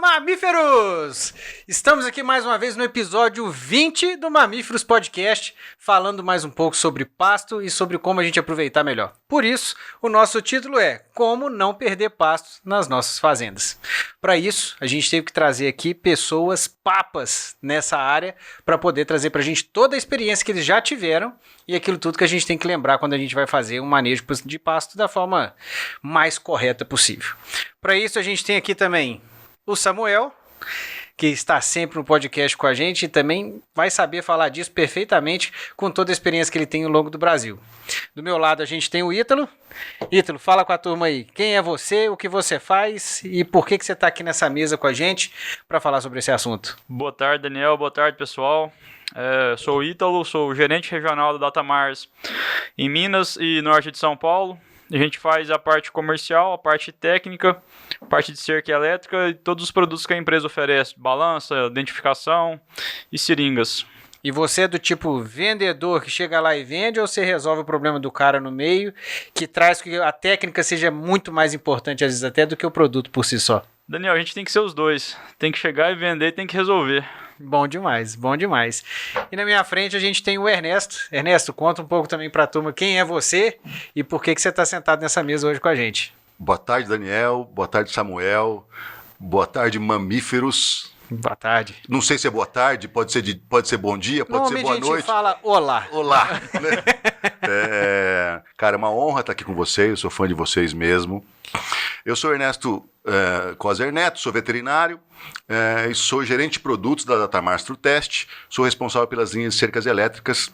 Mamíferos! Estamos aqui mais uma vez no episódio 20 do Mamíferos Podcast, falando mais um pouco sobre pasto e sobre como a gente aproveitar melhor. Por isso, o nosso título é Como Não Perder Pasto nas Nossas Fazendas. Para isso, a gente teve que trazer aqui pessoas papas nessa área para poder trazer para a gente toda a experiência que eles já tiveram e aquilo tudo que a gente tem que lembrar quando a gente vai fazer um manejo de pasto da forma mais correta possível. Para isso, a gente tem aqui também o Samuel, que está sempre no podcast com a gente e também vai saber falar disso perfeitamente com toda a experiência que ele tem ao longo do Brasil. Do meu lado a gente tem o Ítalo. Ítalo, fala com a turma aí. Quem é você, o que você faz e por que você está aqui nessa mesa com a gente para falar sobre esse assunto? Boa tarde, Daniel. Boa tarde, pessoal. Sou o Ítalo, sou o gerente regional da Datamars em Minas e norte de São Paulo. A gente faz a parte comercial, a parte técnica, a parte de cerca elétrica e todos os produtos que a empresa oferece, balança, identificação e seringas. E você é do tipo vendedor que chega lá e vende ou você resolve o problema do cara no meio, que traz que a técnica seja muito mais importante às vezes até do que o produto por si só? Daniel, a gente tem que ser os dois. Tem que chegar e vender e tem que resolver. Bom demais, bom demais. E na minha frente a gente tem o Ernesto. Ernesto, conta um pouco também para a turma quem é você e por que você está sentado nessa mesa hoje com a gente. Boa tarde, Daniel. Boa tarde, Samuel. Boa tarde, mamíferos. Boa tarde. Não sei se é boa tarde, pode ser bom dia, pode ser boa noite. A gente fala olá. Olá. Cara, é uma honra estar aqui com vocês, eu sou fã de vocês mesmo. Eu sou Ernesto Coser Neto, sou veterinário e sou gerente de produtos da Datamars Trutest, sou responsável pelas linhas de cercas elétricas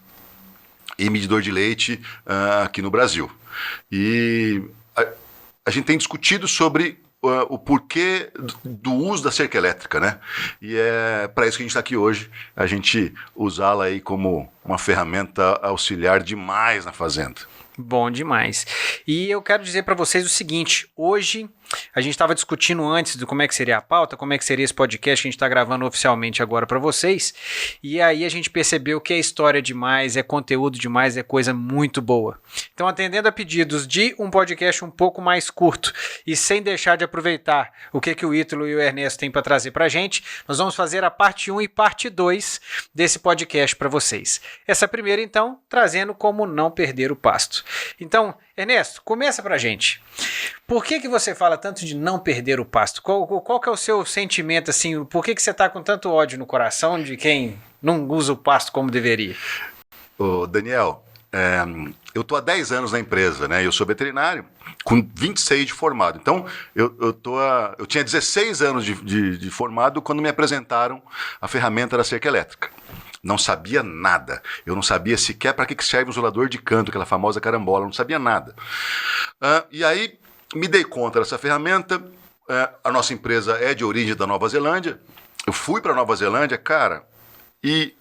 e medidor de leite aqui no Brasil. E a gente tem discutido sobre o porquê do uso da cerca elétrica, né? E é para isso que a gente está aqui hoje, a gente usá-la aí como uma ferramenta auxiliar demais na fazenda. Bom demais. E eu quero dizer para vocês o seguinte, hoje a gente estava discutindo antes de como é que seria a pauta, como é que seria esse podcast que a gente está gravando oficialmente agora para vocês, e aí a gente percebeu que é história demais, é conteúdo demais, é coisa muito boa. Então, atendendo a pedidos de um podcast um pouco mais curto e sem deixar de aproveitar o que o Ítalo e o Ernesto têm para trazer para a gente, nós vamos fazer a parte 1 e parte 2 desse podcast para vocês. Essa primeira, então, trazendo como não perder o pasto. Então, Ernesto, começa pra gente. Por que você fala tanto de não perder o pasto? Qual que é o seu sentimento, assim? Por que você tá com tanto ódio no coração de quem não usa o pasto como deveria? Ô, Daniel, eu tô há 10 anos na empresa, né? Eu sou veterinário, com 26 de formado. Então, eu tinha 16 anos de formado quando me apresentaram a ferramenta da cerca elétrica. Não sabia nada. Eu não sabia sequer para que serve o isolador de canto, aquela famosa carambola. Eu não sabia nada. E aí me dei conta dessa ferramenta. A nossa empresa é de origem da Nova Zelândia. Eu fui para a Nova Zelândia, cara, e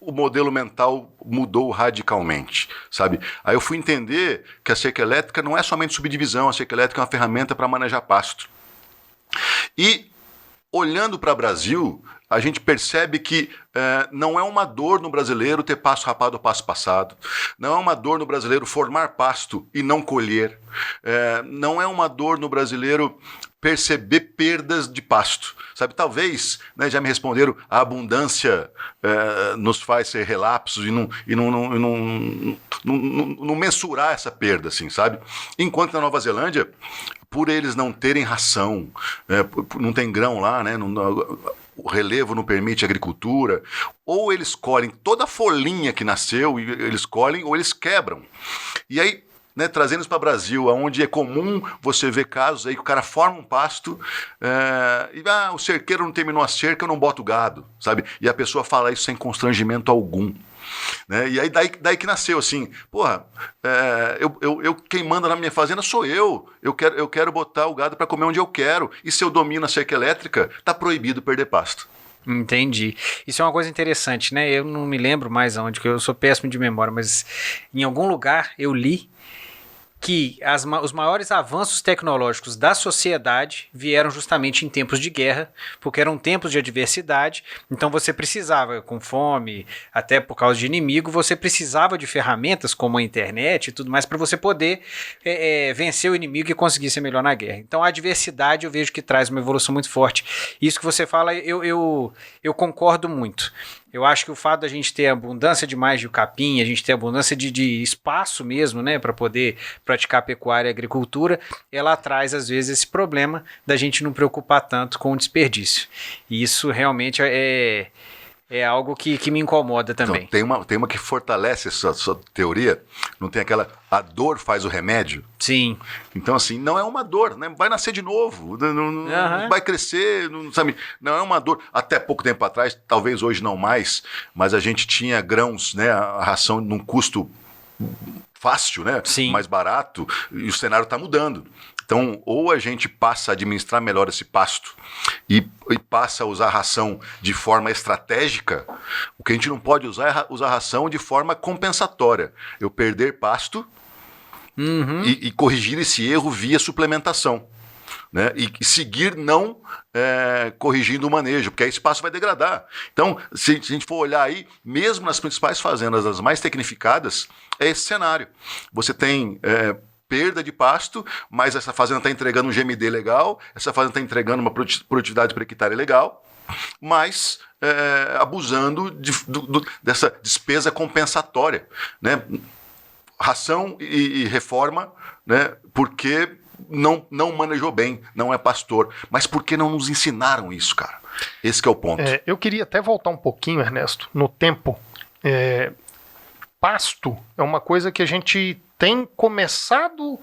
o modelo mental mudou radicalmente, sabe? Aí eu fui entender que a cerca elétrica não é somente subdivisão. A cerca elétrica é uma ferramenta para manejar pasto. E olhando para o Brasil, a gente percebe que não é uma dor no brasileiro ter pasto rapado ou pasto passado. Não é uma dor no brasileiro formar pasto e não colher. Não é uma dor no brasileiro perceber perdas de pasto. Sabe, talvez, né, já me responderam, a abundância nos faz ser relapsos e não mensurar essa perda, assim, sabe? Enquanto na Nova Zelândia, por eles não terem ração, não tem grão lá, né? O relevo não permite agricultura, ou eles colhem toda a folhinha que nasceu, e eles colhem, ou eles quebram. E aí, né, trazendo isso para o Brasil, onde é comum você ver casos aí que o cara forma um pasto e o cerqueiro não terminou a cerca, eu não boto gado, sabe? E a pessoa fala isso sem constrangimento algum. Né? E aí daí que nasceu assim, porra, quem manda na minha fazenda sou eu quero botar o gado para comer onde eu quero, e se eu domino a cerca elétrica, tá proibido perder pasto. Entendi. Isso é uma coisa interessante, né? Eu não me lembro mais aonde, que eu sou péssimo de memória, mas em algum lugar eu li que os maiores avanços tecnológicos da sociedade vieram justamente em tempos de guerra, porque eram tempos de adversidade, então você precisava, com fome, até por causa de inimigo, você precisava de ferramentas como a internet e tudo mais para você poder vencer o inimigo e conseguir ser melhor na guerra. Então a adversidade eu vejo que traz uma evolução muito forte. Isso que você fala, eu concordo muito. Eu acho que o fato da gente ter abundância demais de capim, a gente ter abundância de espaço mesmo, né, para poder praticar pecuária e agricultura, ela traz às vezes esse problema da gente não preocupar tanto com o desperdício. E isso realmente é algo que me incomoda também. Então, tem uma que fortalece essa sua teoria, não tem aquela, a dor faz o remédio? Sim. Então, assim, não é uma dor, né? Vai nascer de novo, não vai crescer, não, sabe? Não é uma dor. Até pouco tempo atrás, talvez hoje não mais, mas a gente tinha grãos, né? A ração num custo fácil, né? Sim. Mais barato, e o cenário está mudando. Então, ou a gente passa a administrar melhor esse pasto e passa a usar a ração de forma estratégica, o que a gente não pode usar é usar a ração de forma compensatória. Eu perder pasto e corrigir esse erro via suplementação. Né? E seguir não corrigindo o manejo, porque aí esse pasto vai degradar. Então, se a gente for olhar aí, mesmo nas principais fazendas, as mais tecnificadas, é esse cenário. Você tem perda de pasto, mas essa fazenda está entregando um GMD legal, essa fazenda está entregando uma produtividade por hectare legal, mas abusando dessa despesa compensatória. Né? Ração e reforma, né? Porque não manejou bem, não é pastor. Mas por que não nos ensinaram isso, cara? Esse que é o ponto. Eu queria até voltar um pouquinho, Ernesto, no tempo. Pasto é uma coisa que a gente tem começado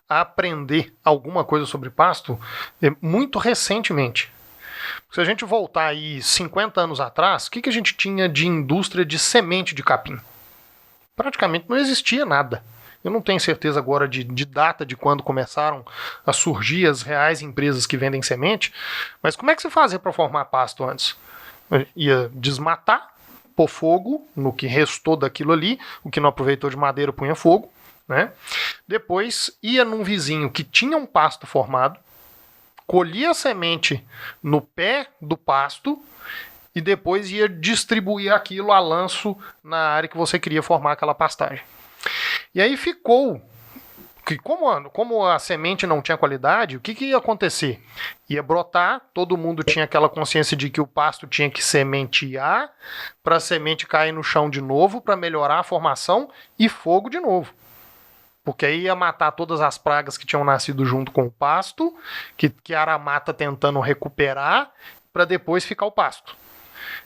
a aprender alguma coisa sobre pasto muito recentemente. Se a gente voltar aí 50 anos atrás, o que a gente tinha de indústria de semente de capim? Praticamente não existia nada. Eu não tenho certeza agora de data de quando começaram a surgir as reais empresas que vendem semente, mas como é que se fazia para formar pasto antes? Ia desmatar, pôr fogo no que restou daquilo ali, o que não aproveitou de madeira punha fogo, né? Depois ia num vizinho que tinha um pasto formado, colhia a semente no pé do pasto e depois ia distribuir aquilo a lanço na área que você queria formar aquela pastagem. E aí ficou que como a semente não tinha qualidade, o que ia acontecer? Ia brotar, todo mundo tinha aquela consciência de que o pasto tinha que sementear para a semente cair no chão de novo, para melhorar a formação e fogo de novo. Porque aí ia matar todas as pragas que tinham nascido junto com o pasto, que era a mata tentando recuperar, para depois ficar o pasto.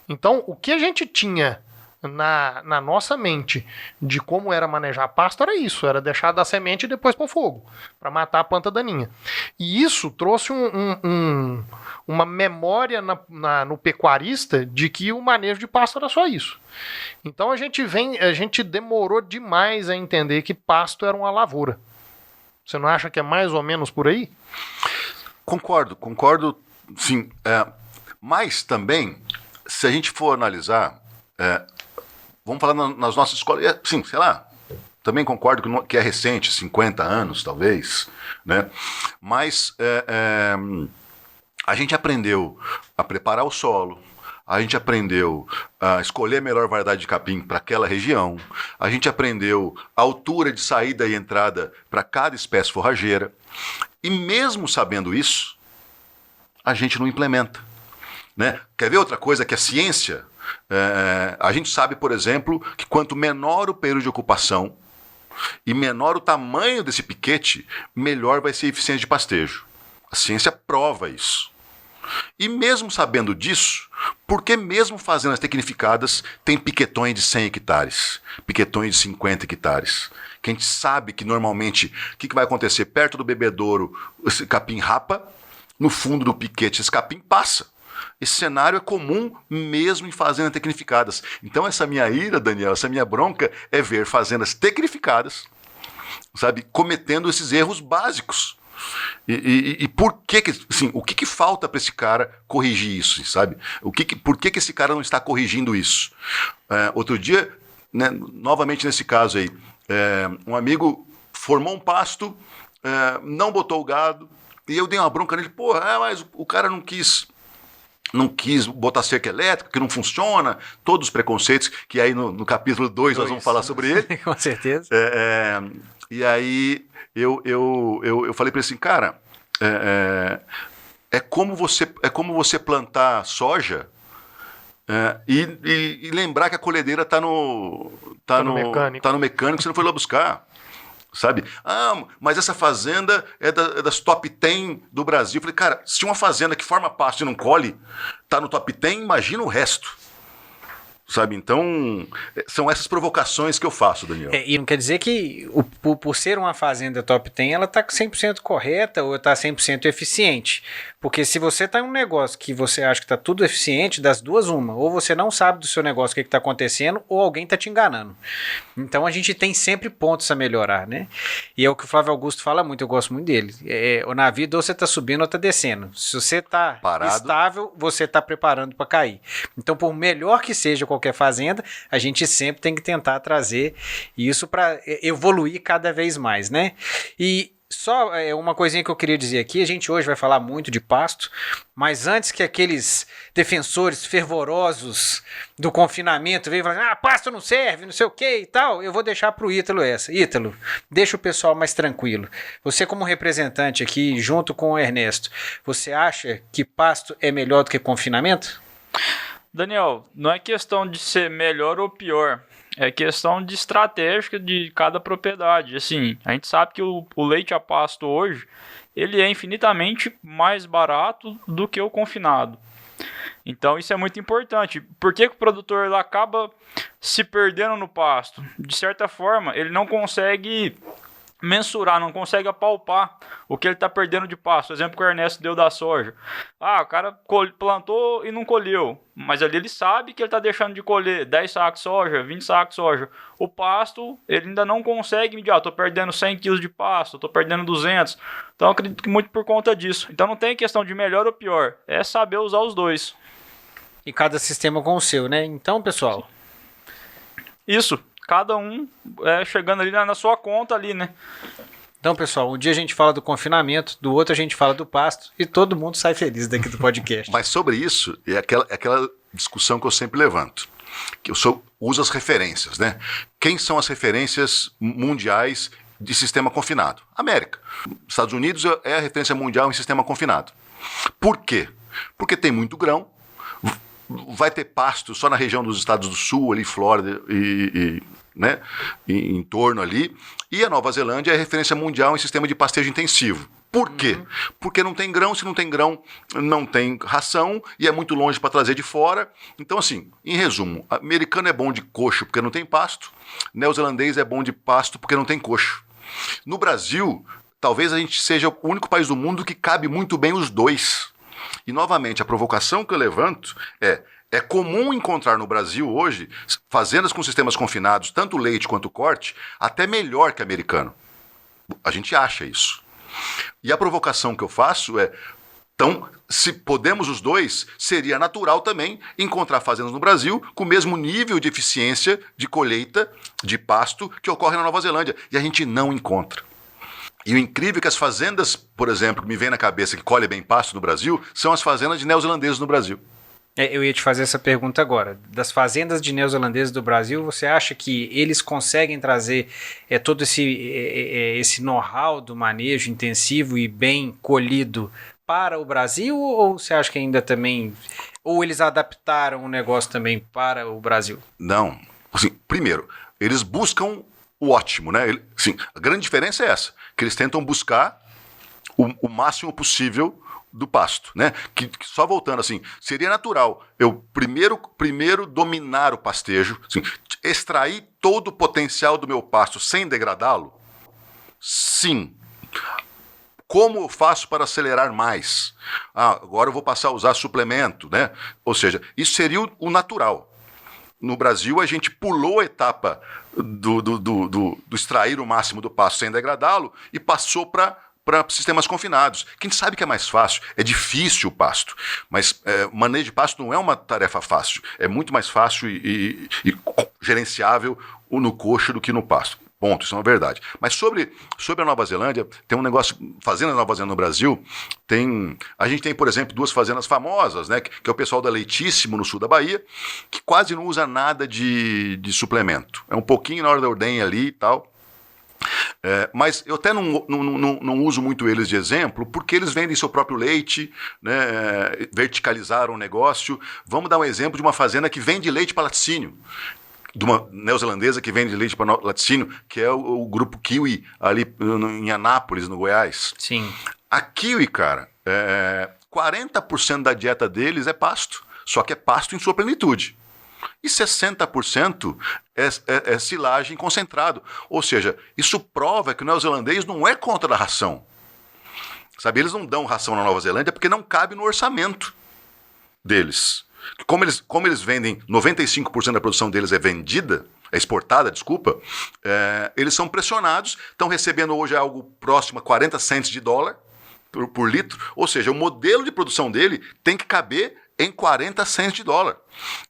Então, o que a gente tinha na nossa mente de como era manejar pasto era isso, era deixar da semente e depois pôr fogo, para matar a planta daninha. E isso trouxe uma memória no pecuarista de que o manejo de pasto era só isso. Então a gente demorou demais a entender que pasto era uma lavoura. Você não acha que é mais ou menos por aí? Concordo, sim. Mas também, se a gente for analisar, vamos falar nas nossas escolas, sim, sei lá, também concordo que é recente, 50 anos talvez, né? Mas a gente aprendeu a preparar o solo, a gente aprendeu a escolher a melhor variedade de capim para aquela região, a gente aprendeu a altura de saída e entrada para cada espécie forrageira, e mesmo sabendo isso, a gente não implementa. Né? Quer ver outra coisa que a ciência... a gente sabe, por exemplo, que quanto menor o período de ocupação e menor o tamanho desse piquete, melhor vai ser a eficiência de pastejo. A ciência prova isso. E mesmo sabendo disso, por que mesmo fazendas tecnificadas tem piquetões de 100 hectares, piquetões de 50 hectares? Que a gente sabe que normalmente, o que vai acontecer? Perto do bebedouro, esse capim rapa, no fundo do piquete esse capim passa. Esse cenário é comum mesmo em fazendas tecnificadas. Então essa minha ira, Daniel, essa minha bronca é ver fazendas tecnificadas, sabe, cometendo esses erros básicos. E por que assim, o que falta para esse cara corrigir isso, sabe? Por que esse cara não está corrigindo isso? Outro dia, né, novamente nesse caso aí, um amigo formou um pasto, não botou o gado, e eu dei uma bronca nele, mas o cara não quis botar cerca elétrica, que não funciona, todos os preconceitos, que aí no capítulo 2 nós vamos falar sobre ele. Com certeza. E aí eu falei para ele assim, cara, é como você plantar soja e lembrar que a colhedeira está no mecânico, você não foi lá buscar. Sabe? Mas essa fazenda é das top 10 do Brasil. Eu falei, cara, se uma fazenda que forma pasto e não colhe tá no top 10, imagina o resto. Sabe? Então, são essas provocações que eu faço, Daniel. E não quer dizer que, por ser uma fazenda top 10, ela está 100% correta ou está 100% eficiente. Porque se você está em um negócio que você acha que está tudo eficiente, das duas uma. Ou você não sabe do seu negócio o que está acontecendo, ou alguém está te enganando. Então, a gente tem sempre pontos a melhorar, né? E é o que o Flávio Augusto fala muito, eu gosto muito dele. Na vida, ou você está subindo ou está descendo. Se você está estável, você está preparando para cair. Então, por melhor que seja qualquer fazenda, a gente sempre tem que tentar trazer isso para evoluir cada vez mais, né? E só uma coisinha que eu queria dizer aqui, a gente hoje vai falar muito de pasto, mas antes que aqueles defensores fervorosos do confinamento venham falar, pasto não serve, não sei o que e tal, eu vou deixar pro Ítalo essa. Ítalo, deixa o pessoal mais tranquilo. Você como representante aqui, junto com o Ernesto, você acha que pasto é melhor do que confinamento? Daniel, não é questão de ser melhor ou pior, é questão de estratégia de cada propriedade. Assim, a gente sabe que o leite a pasto hoje, ele é infinitamente mais barato do que o confinado. Então isso é muito importante. Por que o produtor ele acaba se perdendo no pasto? De certa forma, ele não consegue mensurar, não consegue apalpar o que ele está perdendo de pasto. O exemplo que o Ernesto deu da soja. O cara plantou e não colheu, mas ali ele sabe que ele está deixando de colher 10 sacos de soja, 20 sacos de soja. O pasto, ele ainda não consegue medir, estou perdendo 100 quilos de pasto, estou perdendo 200. Então eu acredito que muito por conta disso. Então não tem questão de melhor ou pior, é saber usar os dois. E cada sistema com o seu, né? Então, pessoal... Isso. Cada um chegando ali na sua conta ali, né? Então, pessoal, um dia a gente fala do confinamento, do outro a gente fala do pasto e todo mundo sai feliz daqui do podcast. Mas sobre isso, é aquela discussão que eu sempre levanto, que eu uso as referências, né? Quem são as referências mundiais de sistema confinado? América. Estados Unidos é a referência mundial em sistema confinado. Por quê? Porque tem muito grão, vai ter pasto só na região dos estados do sul, ali, Flórida né, em torno ali. E a Nova Zelândia é a referência mundial em sistema de pastejo intensivo. Por quê? Porque não tem grão, se não tem grão, não tem ração e é muito longe para trazer de fora. Então, assim, em resumo, americano é bom de coxo porque não tem pasto, neozelandês é bom de pasto porque não tem coxo. No Brasil, talvez a gente seja o único país do mundo que cabe muito bem os dois. E, novamente, a provocação que eu levanto é comum encontrar no Brasil hoje fazendas com sistemas confinados, tanto leite quanto corte, até melhor que americano. A gente acha isso. E a provocação que eu faço então, se podemos os dois, seria natural também encontrar fazendas no Brasil com o mesmo nível de eficiência de colheita de pasto que ocorre na Nova Zelândia. E a gente não encontra. E o incrível é que as fazendas, por exemplo, que me vem na cabeça que colhem bem pasto no Brasil, são as fazendas de neozelandeses no Brasil. Eu ia te fazer essa pergunta agora. Das fazendas de neozelandeses do Brasil, você acha que eles conseguem trazer todo esse know-how do manejo intensivo e bem colhido para o Brasil? Ou você acha que ainda também... Ou eles adaptaram o negócio também para o Brasil? Não. Assim, primeiro, eles buscam o ótimo, né? Assim, a grande diferença é essa, que eles tentam buscar o máximo possível do pasto, né? Que só voltando assim, seria natural eu primeiro dominar o pastejo, assim, extrair todo o potencial do meu pasto sem degradá-lo? Sim. Como eu faço para acelerar mais? Agora eu vou passar a usar suplemento, né? Ou seja, isso seria o natural. No Brasil, a gente pulou a etapa do extrair o máximo do pasto sem degradá-lo e passou para para sistemas confinados, que a gente sabe que é mais fácil, é difícil o pasto, mas manejo de pasto não é uma tarefa fácil, é muito mais fácil e gerenciável no coxo do que no pasto. Ponto, isso é uma verdade. Mas sobre a Nova Zelândia, tem um negócio, fazenda Nova Zelândia no Brasil, a gente tem, por exemplo, 2 fazendas famosas, né, que é o pessoal da Leitíssimo, no sul da Bahia, que quase não usa nada de suplemento. É um pouquinho na hora da ordenha ali e tal. Mas eu até não uso muito eles de exemplo, porque eles vendem seu próprio leite, né, verticalizaram o negócio. Vamos dar um exemplo de uma fazenda que vende leite para laticínio, de uma neozelandesa que vende leite para laticínio, que é o grupo Kiwi, ali em Anápolis, no Goiás. Sim. A Kiwi, cara, 40% da dieta deles é pasto, só que é pasto em sua plenitude. E 60% é silagem concentrado. Ou seja, isso prova que o neozelandês não é contra a ração. Sabe, eles não dão ração na Nova Zelândia porque não cabe no orçamento deles. Como eles vendem, 95% da produção deles é vendida, é exportada, desculpa, eles são pressionados, estão recebendo hoje algo próximo a 40 cents de dólar por litro, ou seja, o modelo de produção dele tem que caber em 40 cents de dólar.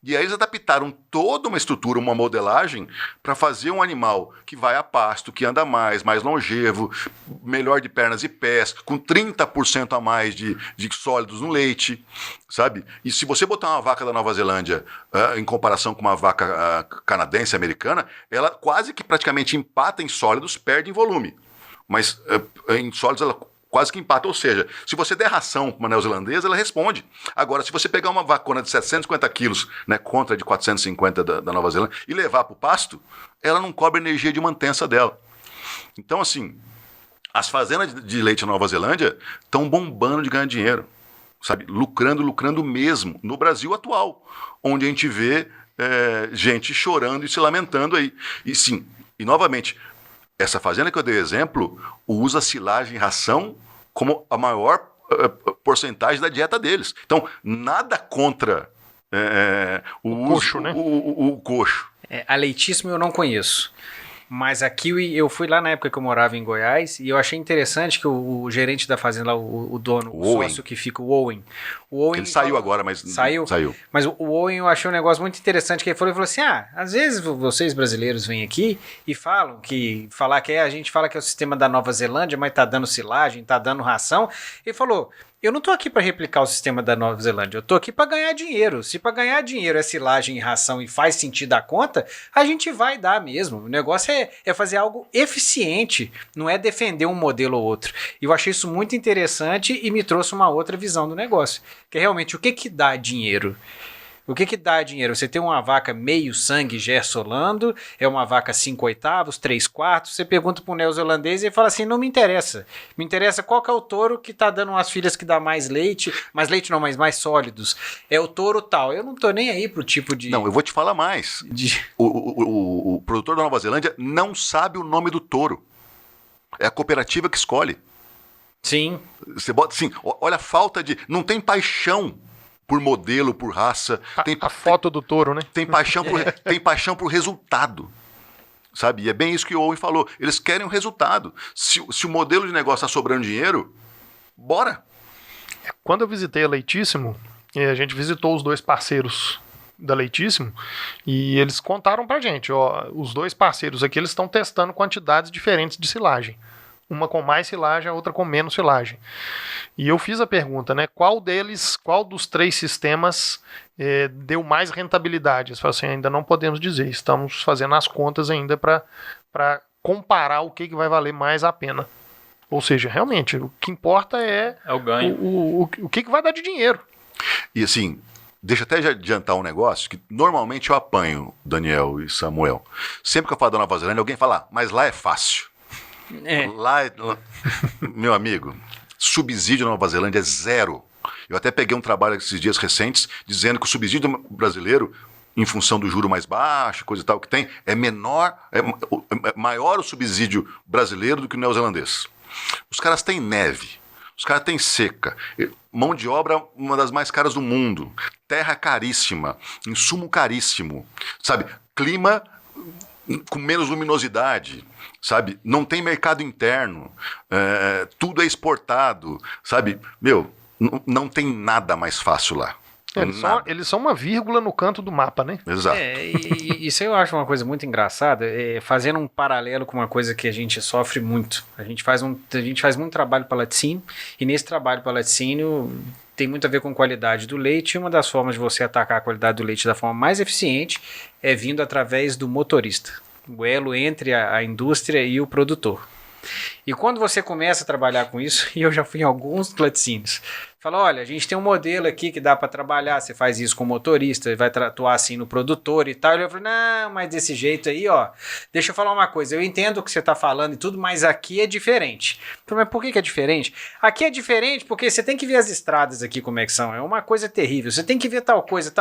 E aí eles adaptaram toda uma estrutura, uma modelagem, para fazer um animal que vai a pasto, que anda mais longevo, melhor de pernas e pés, com 30% a mais de sólidos no leite, sabe? E se você botar uma vaca da Nova Zelândia em comparação com uma vaca canadense, americana, ela quase que praticamente empata em sólidos, perde em volume. Mas em sólidos ela quase que empata, ou seja, se você der ração para uma neozelandesa, ela responde. Agora, se você pegar uma vacona de 750 quilos, né, contra a de 450 da Nova Zelândia, e levar para o pasto, ela não cobre a energia de mantença dela. Então, assim, as fazendas de leite na Nova Zelândia estão bombando de ganhar dinheiro, sabe? Lucrando mesmo, no Brasil atual, onde a gente vê gente chorando e se lamentando aí. E sim, e novamente, essa fazenda que eu dei exemplo usa silagem e ração como a maior porcentagem da dieta deles. Então, nada contra o coxo, né? O coxo. A Leitíssimo eu não conheço. Mas a Kiwi, eu fui lá na época que eu morava em Goiás e eu achei interessante que o gerente da fazenda lá, o dono, o sócio que fica, o Owen. Ele saiu agora, mas saiu. Mas o Owen, eu achei um negócio muito interessante que ele falou assim, às vezes vocês brasileiros vêm aqui e falar que a gente fala que é o sistema da Nova Zelândia, mas tá dando silagem, tá dando ração. Ele falou, eu não tô aqui para replicar o sistema da Nova Zelândia, eu tô aqui para ganhar dinheiro. Se para ganhar dinheiro é silagem e ração e faz sentido a conta, a gente vai dar mesmo. O negócio é fazer algo eficiente, não é defender um modelo ou outro. E eu achei isso muito interessante e me trouxe uma outra visão do negócio. Que é realmente o que dá dinheiro? O que dá dinheiro? Você tem uma vaca meio sangue gersolando, é uma vaca 5/8, 3/4, você pergunta para um neozelandês e ele fala assim, não me interessa. Me interessa qual que é o touro que está dando umas filhas que dá mais leite não, mas mais sólidos. É o touro tal. Eu não tô nem aí pro tipo de... Não, eu vou te falar mais. O produtor da Nova Zelândia não sabe o nome do touro. É a cooperativa que escolhe. Sim. Você bota assim, olha a falta de... Não tem paixão por modelo, por raça. A foto do touro, né? Tem paixão por resultado. Sabe? E é bem isso que o Owen falou. Eles querem o resultado. Se o modelo de negócio está sobrando dinheiro, bora. Quando eu visitei a Leitíssimo, a gente visitou os 2 parceiros da Leitíssimo e eles contaram pra gente, os 2 parceiros aqui, eles estão testando quantidades diferentes de silagem. Uma com mais silagem, a outra com menos silagem. E eu fiz a pergunta, né? Qual dos 3 sistemas deu mais rentabilidade? Eles falaram assim, ainda não podemos dizer. Estamos fazendo as contas ainda para comparar o que vai valer mais a pena. Ou seja, realmente, o que importa é o ganho. O que vai dar de dinheiro. E assim, deixa até adiantar um negócio que normalmente eu apanho, Daniel e Samuel. Sempre que eu falo da Nova Zelândia, alguém fala, mas lá é fácil. Lá, meu amigo, subsídio na Nova Zelândia é 0. Eu até peguei um trabalho esses dias recentes dizendo que o subsídio brasileiro, em função do juro mais baixo, coisa e tal que tem, é maior o subsídio brasileiro do que o neozelandês. Os caras têm neve, os caras têm seca, mão de obra uma das mais caras do mundo, terra caríssima, insumo caríssimo, sabe? Clima com menos luminosidade, sabe? Não tem mercado interno, tudo é exportado, sabe? Meu, não tem nada mais fácil lá. Eles são uma vírgula no canto do mapa, né? Exato. E isso eu acho uma coisa muito engraçada, fazendo um paralelo com uma coisa que a gente sofre muito. A gente faz muito trabalho para laticínio, e nesse trabalho para laticínio tem muito a ver com a qualidade do leite, e uma das formas de você atacar a qualidade do leite da forma mais eficiente é vindo através do motorista, o elo entre a indústria e o produtor. E quando você começa a trabalhar com isso, e eu já fui em alguns laticínios, fala, olha, a gente tem um modelo aqui que dá para trabalhar, você faz isso com o motorista, vai atuar assim no produtor e tal. E eu falei, não, mas desse jeito aí, ó, deixa eu falar uma coisa, eu entendo o que você tá falando e tudo, mas aqui é diferente. Eu falei, mas por que é diferente? Aqui é diferente porque você tem que ver as estradas aqui como é que são, é uma coisa terrível, você tem que ver tal coisa,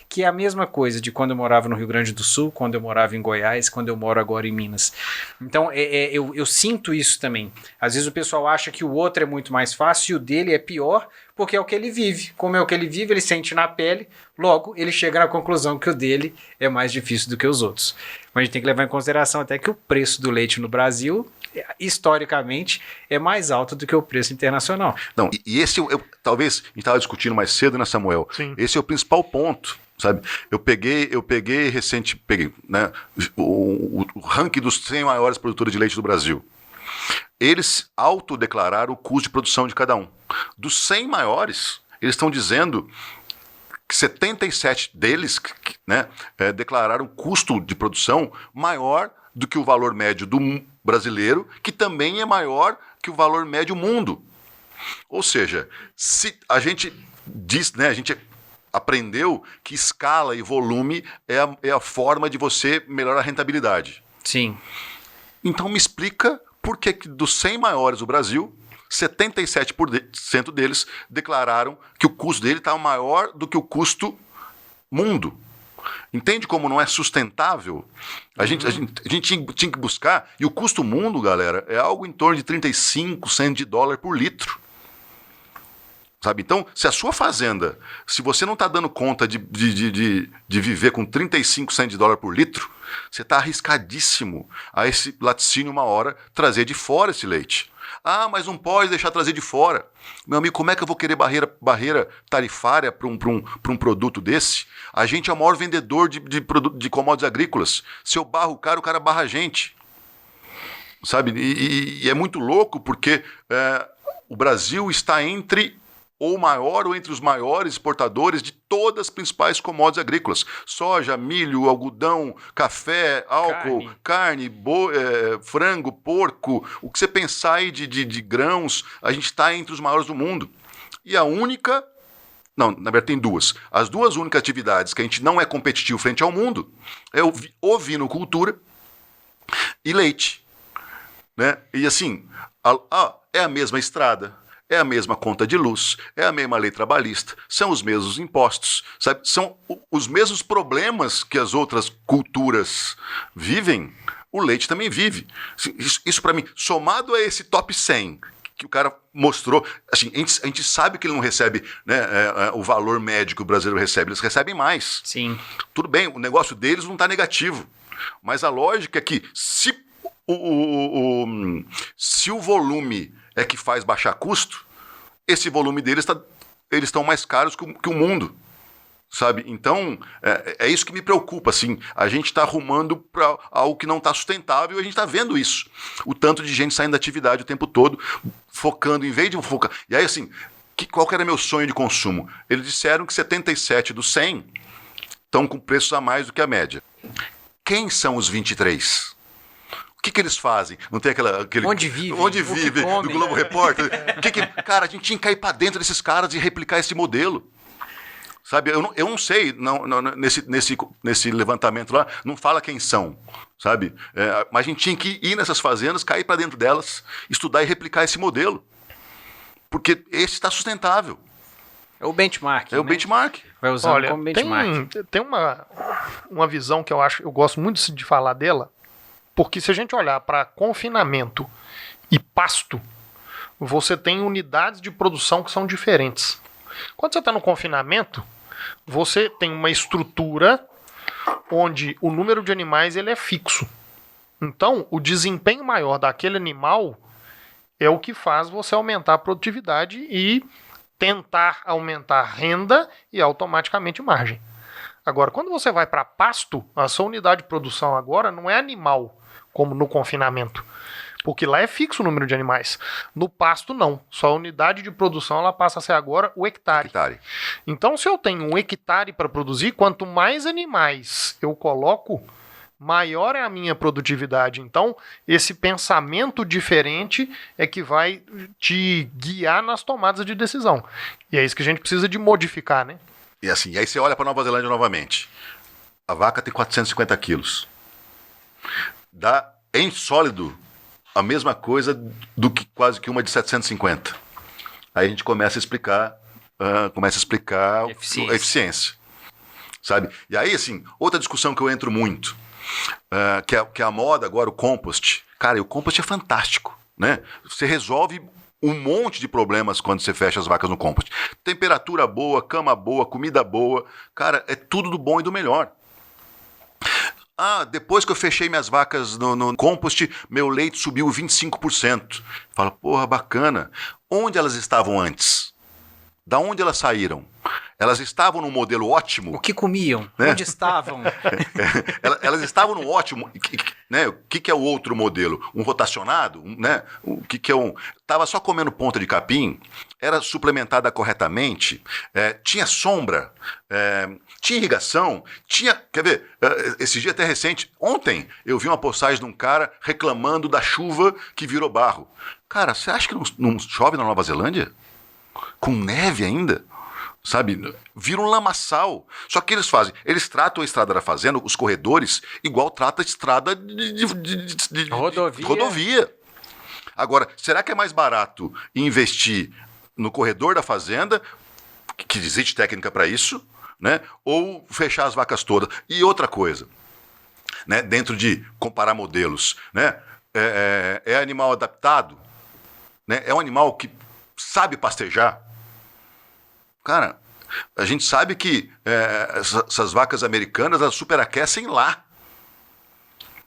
que é a mesma coisa de quando eu morava no Rio Grande do Sul, quando eu morava em Goiás, quando eu moro agora em Minas. Então, eu sinto isso também. Às vezes o pessoal acha que o outro é muito mais fácil e o dele é pior, porque é o que ele vive. Como é o que ele vive, ele sente na pele, logo ele chega na conclusão que o dele é mais difícil do que os outros. Mas a gente tem que levar em consideração até que o preço do leite no Brasil, historicamente, é mais alto do que o preço internacional. Não, e esse, talvez, a gente estava discutindo mais cedo, né, Samuel? Sim. Esse é o principal ponto. Sabe? Eu peguei né, o ranking dos 100 maiores produtores de leite do Brasil. Eles autodeclararam o custo de produção de cada um. Dos 100 maiores, eles estão dizendo que 77 deles né, declararam custo de produção maior do que o valor médio do brasileiro, que também é maior que o valor médio mundo. Ou seja, se a gente diz, né, a gente aprendeu que escala e volume é a forma de você melhorar a rentabilidade. Sim. Então me explica por que dos 100 maiores do Brasil, 77% deles declararam que o custo dele está maior do que o custo mundo. Entende como não é sustentável? A gente tinha que buscar, e o custo mundo, galera, é algo em torno de 35 centos de dólar por litro. Sabe? Então, se a sua fazenda, se você não está dando conta de viver com 35 centos de dólar por litro, você está arriscadíssimo a esse laticínio uma hora trazer de fora esse leite. Ah, mas não pode deixar trazer de fora. Meu amigo, como é que eu vou querer barreira tarifária para um produto desse? A gente é o maior vendedor de commodities agrícolas. Se eu barro o cara barra a gente. Sabe? E é muito louco porque o Brasil está entre ou maior ou entre os maiores exportadores de todas as principais commodities agrícolas. Soja, milho, algodão, café, álcool, carne, frango, porco, o que você pensar aí de grãos, a gente está entre os maiores do mundo. E a única... Não, na verdade tem duas. As duas únicas atividades que a gente não é competitivo frente ao mundo é ovinocultura e leite. Né? E assim, é a mesma estrada, é a mesma conta de luz, é a mesma lei trabalhista, são os mesmos impostos, sabe? São os mesmos problemas que as outras culturas vivem, o leite também vive. Isso para mim, somado a esse top 100 que o cara mostrou, assim, a gente sabe que ele não recebe, né, o valor médio que o brasileiro recebe, eles recebem mais. Sim. Tudo bem, o negócio deles não está negativo, mas a lógica é que se o volume é que faz baixar custo, esse volume deles eles estão mais caros que o mundo, sabe? Então, é isso que me preocupa, assim, a gente está arrumando para algo que não está sustentável e a gente está vendo isso, o tanto de gente saindo da atividade o tempo todo, focando, em vez de focar, e aí assim, qual que era meu sonho de consumo? Eles disseram que 77 dos 100 estão com preços a mais do que a média. Quem são os 23? O que eles fazem? Não tem aquele... Onde vive? Do Globo Repórter. Cara, a gente tinha que cair para dentro desses caras e replicar esse modelo. Sabe? Eu não sei, nesse levantamento lá, não fala quem são, sabe? Mas a gente tinha que ir nessas fazendas, cair para dentro delas, estudar e replicar esse modelo. Porque esse está sustentável. É o benchmark. O benchmark. Vai usar como benchmark. Tem uma visão que eu gosto muito de falar dela, porque se a gente olhar para confinamento e pasto, você tem unidades de produção que são diferentes. Quando você está no confinamento, você tem uma estrutura onde o número de animais ele é fixo. Então, o desempenho maior daquele animal é o que faz você aumentar a produtividade e tentar aumentar a renda e automaticamente margem. Agora, quando você vai para pasto, a sua unidade de produção agora não é animal, como no confinamento. Porque lá é fixo o número de animais. No pasto, não. Só a unidade de produção ela passa a ser agora o hectare. Então, se eu tenho 1 hectare para produzir, quanto mais animais eu coloco, maior é a minha produtividade. Então, esse pensamento diferente é que vai te guiar nas tomadas de decisão. E é isso que a gente precisa de modificar, né? E assim, aí você olha para Nova Zelândia novamente. A vaca tem 450 quilos. Dá em sólido a mesma coisa do que quase que uma de 750. Aí a gente começa a explicar, a eficiência. Sabe? E aí, assim, outra discussão que eu entro muito, que é a moda agora, o compost. Cara, e o compost é fantástico, né? Você resolve um monte de problemas quando você fecha as vacas no compost. Temperatura boa, cama boa, comida boa. Cara, é tudo do bom e do melhor. Depois que eu fechei minhas vacas no compost, meu leite subiu 25%. Fala, porra, bacana. Onde elas estavam antes? Da onde elas saíram? Elas estavam num modelo ótimo? O que comiam? Né? Onde estavam? Elas estavam no ótimo. Né? O que é o outro modelo? Um rotacionado? Né? O que é um... Estava só comendo ponta de capim? Era suplementada corretamente? Tinha sombra? Tinha irrigação? Quer ver? Esse dia até recente, ontem, eu vi uma postagem de um cara reclamando da chuva que virou barro. Cara, você acha que não chove na Nova Zelândia? Com neve ainda? Sabe? Vira um lamaçal. Só que eles tratam a estrada da fazenda, os corredores, igual trata a estrada de rodovia. Agora, será que é mais barato investir no corredor da fazenda, que existe técnica para isso, né? Ou fechar as vacas todas? E outra coisa, né? Dentro de comparar modelos, né? É animal adaptado, né? É um animal que sabe pastejar. Cara, a gente sabe que essas vacas americanas, elas superaquecem lá.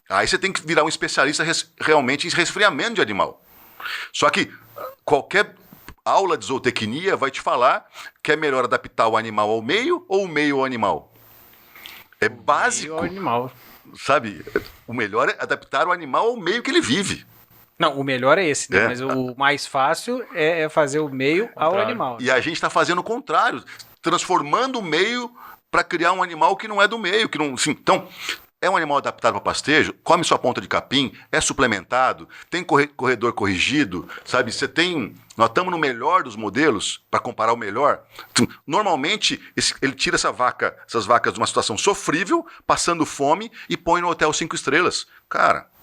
Aí você tem que virar um especialista realmente em resfriamento de animal. Só que qualquer aula de zootecnia vai te falar que é melhor adaptar o animal ao meio ou o meio ao animal. É básico. Meio ao animal. Sabe? O melhor é adaptar o animal ao meio que ele vive. Não, o melhor é esse, né? Mas o mais fácil é fazer o meio ao animal. E a gente está fazendo o contrário, transformando o meio para criar um animal que não é do meio. Que não, assim, então, é um animal adaptado para pastejo, come sua ponta de capim, é suplementado, tem corredor corrigido, sabe? Nós estamos no melhor dos modelos, para comparar o melhor. Então, normalmente, ele tira essas vacas de uma situação sofrível, passando fome, e põe no hotel 5 estrelas. Cara...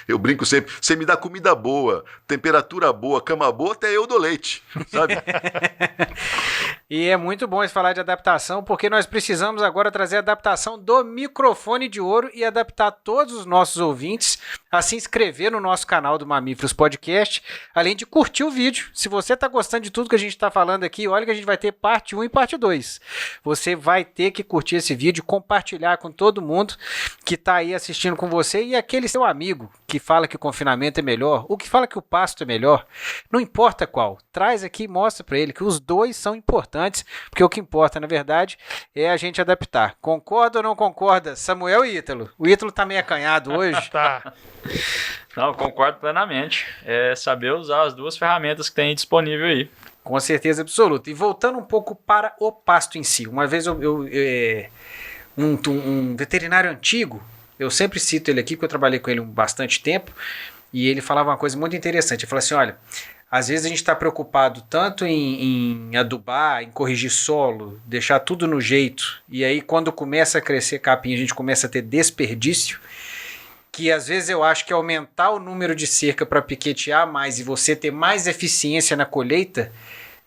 Eu brinco sempre, você me dá comida boa, temperatura boa, cama boa, até eu dou leite, sabe? E é muito bom esse falar de adaptação, porque nós precisamos agora trazer a adaptação do microfone de ouro e adaptar todos os nossos ouvintes a se inscrever no nosso canal do Mamíferos Podcast, além de curtir o vídeo. Se você está gostando de tudo que a gente está falando aqui, olha que a gente vai ter parte 1 e parte 2. Você vai ter que curtir esse vídeo, compartilhar com todo mundo que está aí assistindo com você e aquele seu amigo que fala que o confinamento é melhor, ou que fala que o pasto é melhor, não importa qual, traz aqui e mostra para ele que os dois são importantes, porque o que importa, na verdade, é a gente adaptar. Concorda ou não concorda, Samuel e Ítalo? O Ítalo tá meio acanhado hoje. Tá. Não, concordo plenamente. É saber usar as duas ferramentas que tem disponível aí. Com certeza absoluta. E voltando um pouco para o pasto em si. Uma vez um veterinário antigo, eu sempre cito ele aqui, porque eu trabalhei com ele bastante tempo, e ele falava uma coisa muito interessante. Ele falou assim, olha, às vezes a gente está preocupado tanto em adubar, em corrigir solo, deixar tudo no jeito, e aí quando começa a crescer capim, a gente começa a ter desperdício, que às vezes eu acho que aumentar o número de cerca para piquetear mais e você ter mais eficiência na colheita,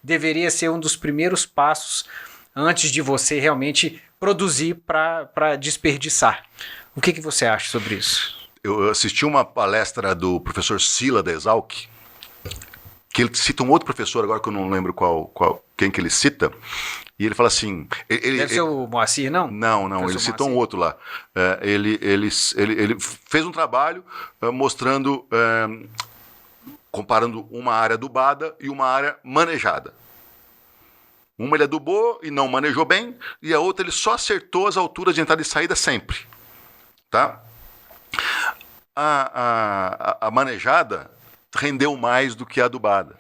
deveria ser um dos primeiros passos antes de você realmente produzir para desperdiçar. O que você acha sobre isso? Eu assisti uma palestra do professor Sila da Exalc, que ele cita um outro professor, agora que eu não lembro quem que ele cita, E ele fala assim... Deve ser o Moacir, não? Não, ele citou um outro lá. Ele fez um trabalho mostrando, comparando uma área adubada e uma área manejada. Uma ele adubou e não manejou bem, e a outra ele só acertou as alturas de entrada e saída sempre. Tá? A manejada rendeu mais do que a adubada.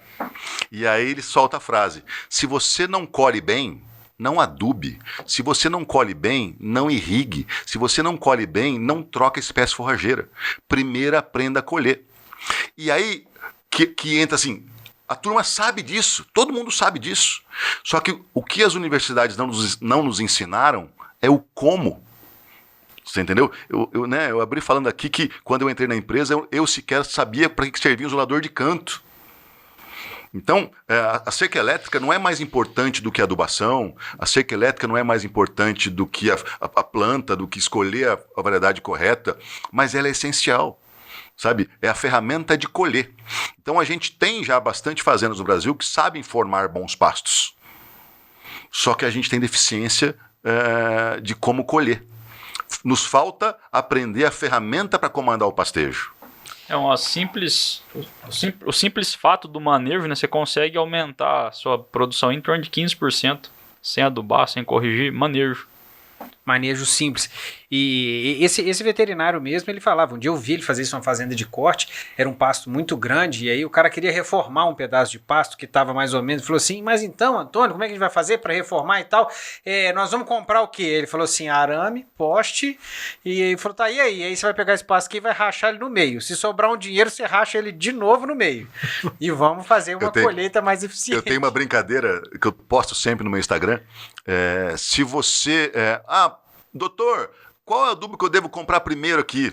E aí ele solta a frase: se você não colhe bem, não adube. Se você não colhe bem, não irrigue. Se você não colhe bem, não troca espécie forrageira. Primeiro aprenda a colher. E aí que entra assim, a turma sabe disso, todo mundo sabe disso. Só que o que as universidades não nos ensinaram é o como. Você entendeu? Eu abri falando aqui que quando eu entrei na empresa, eu sequer sabia para que servia um isolador de canto. Então, a cerca elétrica não é mais importante do que a adubação, a cerca elétrica não é mais importante do que a planta, do que escolher a variedade correta, mas ela é essencial, sabe? É a ferramenta de colher. Então, a gente tem já bastante fazendas no Brasil que sabem formar bons pastos, só que a gente tem deficiência de como colher. Nos falta aprender a ferramenta para comandar o pastejo. O simples fato do manejo, né? Você consegue aumentar a sua produção em torno de 15%, sem adubar, sem corrigir, manejo. Manejo simples. E esse veterinário mesmo, ele falava, um dia eu vi ele fazer isso numa fazenda de corte, era um pasto muito grande, e aí o cara queria reformar um pedaço de pasto que estava mais ou menos, falou assim, mas então, Antônio, como é que a gente vai fazer para reformar e tal? Nós vamos comprar o quê? Ele falou assim, arame, poste, e ele falou, tá, e aí você vai pegar esse pasto aqui e vai rachar ele no meio. Se sobrar um dinheiro, você racha ele de novo no meio. E vamos fazer uma colheita mais eficiente. Eu tenho uma brincadeira que eu posto sempre no meu Instagram, se você... doutor, qual é o adubo que eu devo comprar primeiro aqui?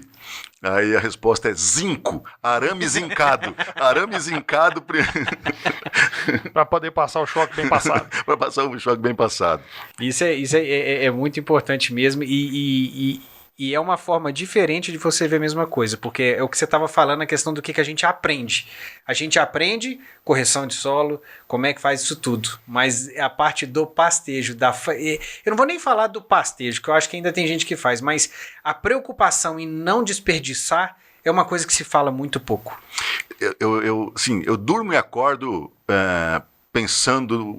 Aí a resposta é zinco, arame zincado. Arame zincado... Para poder passar o choque bem passado. Para passar o choque bem passado. Isso é muito importante mesmo e é uma forma diferente de você ver a mesma coisa, porque é o que você estava falando, a questão do que a gente aprende. A gente aprende correção de solo, como é que faz isso tudo, mas a parte do pastejo, eu não vou nem falar do pastejo, que eu acho que ainda tem gente que faz, mas a preocupação em não desperdiçar é uma coisa que se fala muito pouco. Eu durmo e acordo pensando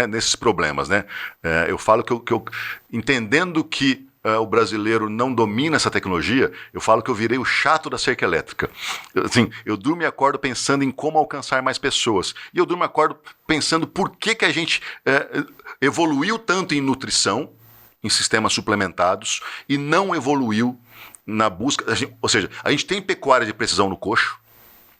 nesses problemas, né? Eu falo que eu entendendo que o brasileiro não domina essa tecnologia, eu falo que eu virei o chato da cerca elétrica. Eu durmo e acordo pensando em como alcançar mais pessoas. E eu durmo e acordo pensando por que a gente evoluiu tanto em nutrição, em sistemas suplementados, e não evoluiu na busca... Ou seja, a gente tem pecuária de precisão no coxo,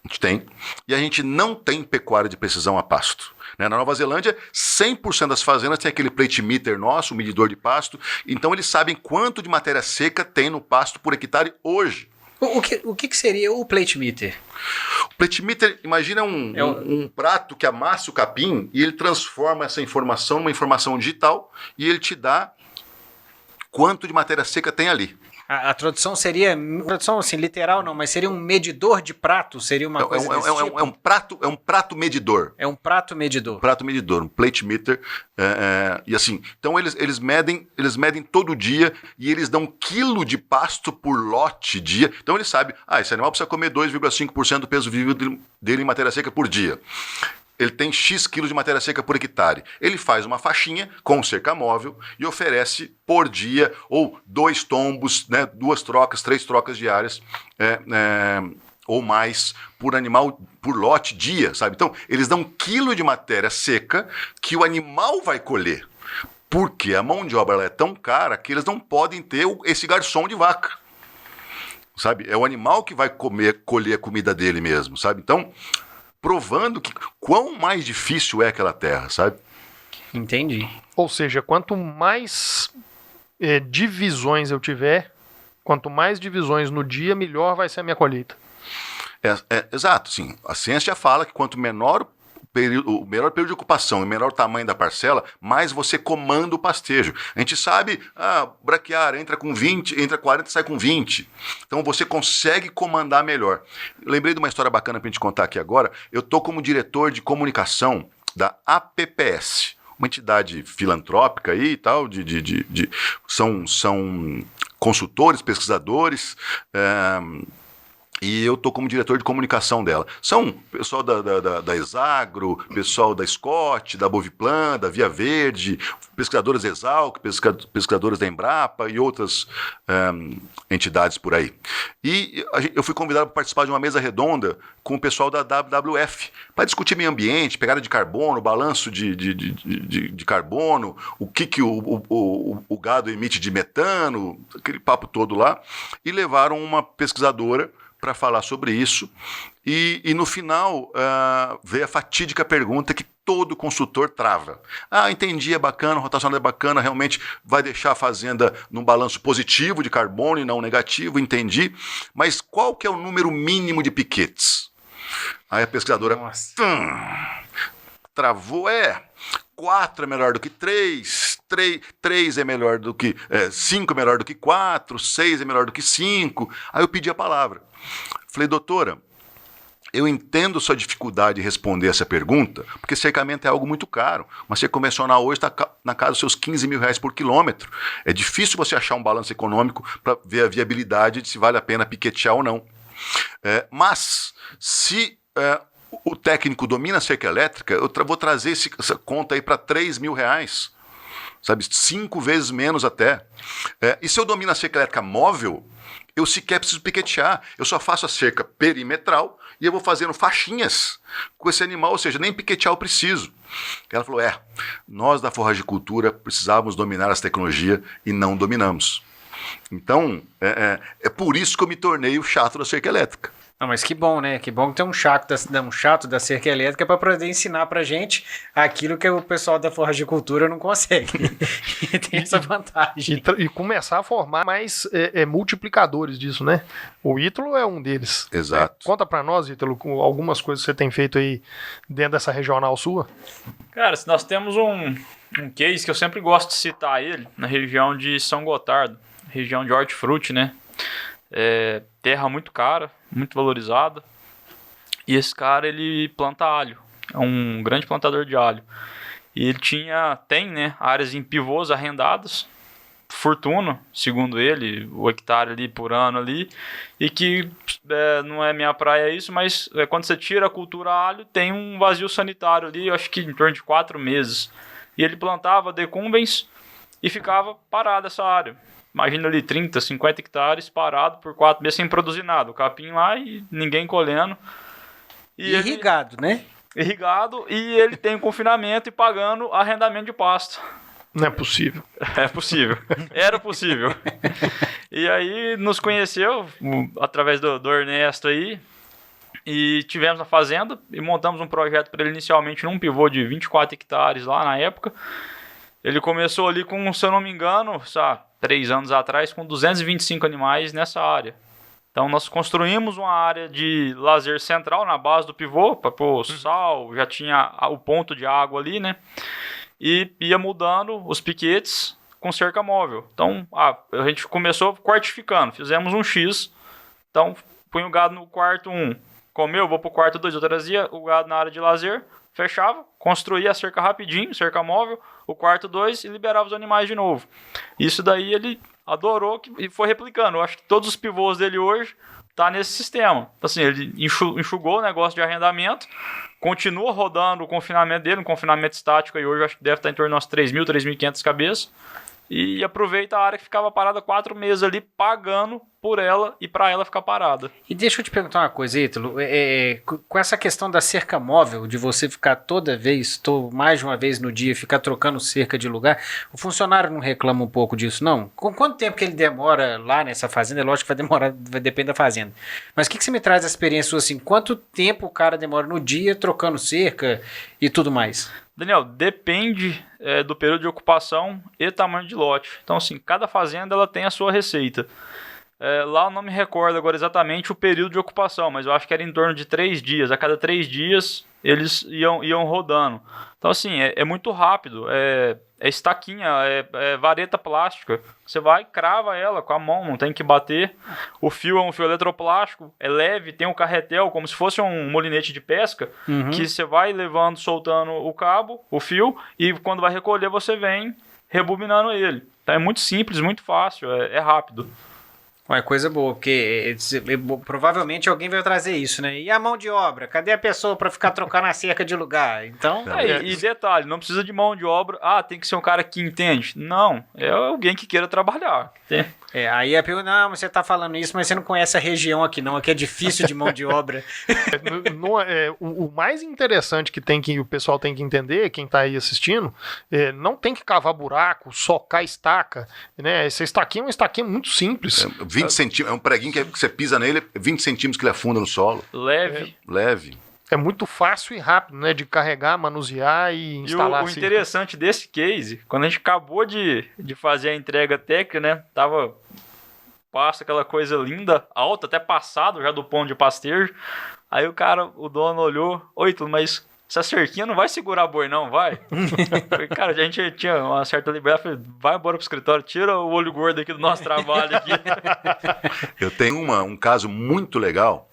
a gente tem, e a gente não tem pecuária de precisão a pasto. Na Nova Zelândia, 100% das fazendas tem aquele plate meter nosso, o medidor de pasto, então eles sabem quanto de matéria seca tem no pasto por hectare hoje. O que seria o plate meter? O plate meter, imagina um prato que amassa o capim e ele transforma essa informação numa informação digital e ele te dá quanto de matéria seca tem ali. A tradução seria, tradução assim, literal não, mas seria um medidor de prato? Seria uma coisa desse tipo? É um prato medidor. É um prato medidor. Um prato medidor, um plate meter. E assim, então eles medem todo dia e eles dão 1 quilo de pasto por lote dia. Então eles sabem, esse animal precisa comer 2,5% do peso vivo dele em matéria seca por dia. Ele tem X quilos de matéria seca por hectare. Ele faz uma faixinha com cerca móvel e oferece por dia ou 2 tombos, 2 trocas, 3 trocas diárias ou mais por animal, por lote dia, sabe? Então, eles dão 1 quilo de matéria seca que o animal vai colher. Porque a mão de obra ela é tão cara que eles não podem ter esse garçom de vaca. Sabe? É o animal que vai colher a comida dele mesmo, sabe? Então... provando que quão mais difícil é aquela terra, sabe? Entendi. Ou seja, quanto mais divisões eu tiver, quanto mais divisões no dia, melhor vai ser a minha colheita. Exato, sim. A ciência fala que quanto menor o menor período de ocupação e menor o tamanho da parcela, mais você comanda o pastejo. A gente sabe, braquiária entra com 20, entra 40 e sai com 20. Então você consegue comandar melhor. Lembrei de uma história bacana para a gente contar aqui agora. Eu estou como diretor de comunicação da APPS, uma entidade filantrópica aí e tal, são consultores, pesquisadores, e eu estou como diretor de comunicação dela. São pessoal da Exagro, pessoal da Scott, da Boviplan, da Via Verde, pesquisadores da Exalc, pesquisadores da Embrapa e outras entidades por aí. E eu fui convidado para participar de uma mesa redonda com o pessoal da WWF, para discutir meio ambiente, pegada de carbono, balanço de carbono, o que o gado emite de metano, aquele papo todo lá, e levaram uma pesquisadora para falar sobre isso, e no final veio a fatídica pergunta que todo consultor trava. Entendi, é bacana, rotacional é bacana, realmente vai deixar a fazenda num balanço positivo de carbono e não negativo, entendi, mas qual que é o número mínimo de piquetes? Aí a pesquisadora travou, 4 é melhor do que 3 é melhor do que 5 é melhor do que 4, 6 é melhor do que 5. Aí eu pedi a palavra. Falei, doutora, eu entendo sua dificuldade de responder essa pergunta, porque cercamento é algo muito caro. Uma cerca convencional hoje está na casa dos seus R$15.000 por quilômetro. É difícil você achar um balanço econômico para ver a viabilidade de se vale a pena piquetear ou não. Mas, se o técnico domina a cerca elétrica, eu vou trazer essa conta aí para R$3.000, sabe? 5 vezes menos até. E se eu domino a cerca elétrica móvel, eu sequer preciso piquetear. Eu só faço a cerca perimetral e eu vou fazendo faixinhas com esse animal, ou seja, nem piquetear eu preciso. Ela falou, nós da forragicultura precisávamos dominar essa tecnologia e não dominamos. Então, é por isso que eu me tornei o chato da cerca elétrica. Não, mas que bom, né? Que bom que tem um chato da cerca elétrica para poder ensinar pra gente aquilo que o pessoal da forragicultura não consegue. Tem essa vantagem. E começar a formar mais multiplicadores disso, né? O Ítalo é um deles. Exato. Conta pra nós, Ítalo, com algumas coisas que você tem feito aí dentro dessa regional sua. Cara, nós temos um case que eu sempre gosto de citar ele, na região de São Gotardo, região de hortifruti, né? Terra muito cara, muito valorizada, e esse cara ele planta alho, é um grande plantador de alho, e ele tem, né, áreas em pivôs arrendadas, fortuna, segundo ele, o hectare ali por ano ali, e que não é minha praia isso, mas quando você tira a cultura alho, tem um vazio sanitário ali, eu acho que em torno de 4 meses, e ele plantava decumbens e ficava parada essa área. Imagina ali 30, 50 hectares parado por 4 meses sem produzir nada. O capim lá e ninguém colhendo. E irrigado, né? Irrigado, e ele tem um confinamento e pagando arrendamento de pasto. Não é possível. É possível. Era possível. E aí nos conheceu através do Ernesto aí. E tivemos na fazenda e montamos um projeto para ele inicialmente num pivô de 24 hectares lá na época. Ele começou ali com, se eu não me engano, 3 anos atrás, com 225 animais nessa área. Então nós construímos uma área de lazer central na base do pivô, para pôr sal, já tinha o ponto de água ali, né? E ia mudando os piquetes com cerca móvel. Então a gente começou quartificando, fizemos um X. Então punha o gado no quarto 1, comeu, vou pro quarto 2, eu trazia o gado na área de lazer, fechava, construía a cerca rapidinho, cerca móvel, o quarto 2 e liberava os animais de novo. Isso daí ele adorou e foi replicando. Eu acho que todos os pivôs dele hoje tá nesse sistema. Assim, ele enxugou o negócio de arrendamento, continua rodando o confinamento dele, um confinamento estático, e hoje eu acho que deve estar em torno de umas 3.000, 3.500 cabeças. E aproveita a área que ficava parada 4 meses ali, pagando por ela e para ela ficar parada. E deixa eu te perguntar uma coisa, Ítalo. Com essa questão da cerca móvel, de você ficar toda vez, mais de uma vez no dia, ficar trocando cerca de lugar, o funcionário não reclama um pouco disso, não? Com quanto tempo que ele demora lá nessa fazenda? É lógico que vai demorar, vai depender da fazenda. Mas o que você me traz da experiência assim? Quanto tempo o cara demora no dia trocando cerca e tudo mais? Daniel, depende do período de ocupação e tamanho de lote. Então, assim, cada fazenda ela tem a sua receita. Lá eu não me recordo agora exatamente o período de ocupação, mas eu acho que era em torno de 3 dias. A cada 3 dias eles iam rodando. Então, assim, é muito rápido. É estaquinha, é vareta plástica. Você vai e crava ela com a mão, não tem que bater. O fio é um fio eletroplástico, é leve, tem um carretel, como se fosse um molinete de pesca, que você vai levando, soltando o cabo, o fio, e quando vai recolher você vem rebobinando ele. Então é muito simples, muito fácil, é rápido. É coisa boa, porque provavelmente alguém vai trazer isso, né? E a mão de obra? Cadê a pessoa para ficar trocando a cerca de lugar? Então... E detalhe, não precisa de mão de obra. Tem que ser um cara que entende. Não, é alguém que queira trabalhar. Aí a pergunta, não, você tá falando isso, mas você não conhece a região aqui não, aqui é difícil de mão de obra. O mais interessante que o pessoal tem que entender, quem tá aí assistindo, não tem que cavar buraco, socar estaca, né? Essa estaquinha é uma estaquinha muito simples. 20 centímetros, é um preguinho que você pisa nele, 20 centímetros que ele afunda no solo. Leve. É muito fácil e rápido, né? De carregar, manusear e instalar. E o interessante desse case, quando a gente acabou de fazer a entrega técnica, né? Passa aquela coisa linda, alta, até passado já do ponto de pastejo. Aí o dono olhou, oi, tudo, mas essa cerquinha não vai segurar boi não, vai? Falei, cara, a gente tinha uma certa liberdade, falei, vai embora pro escritório, tira o olho gordo aqui do nosso trabalho aqui. Eu tenho um caso muito legal,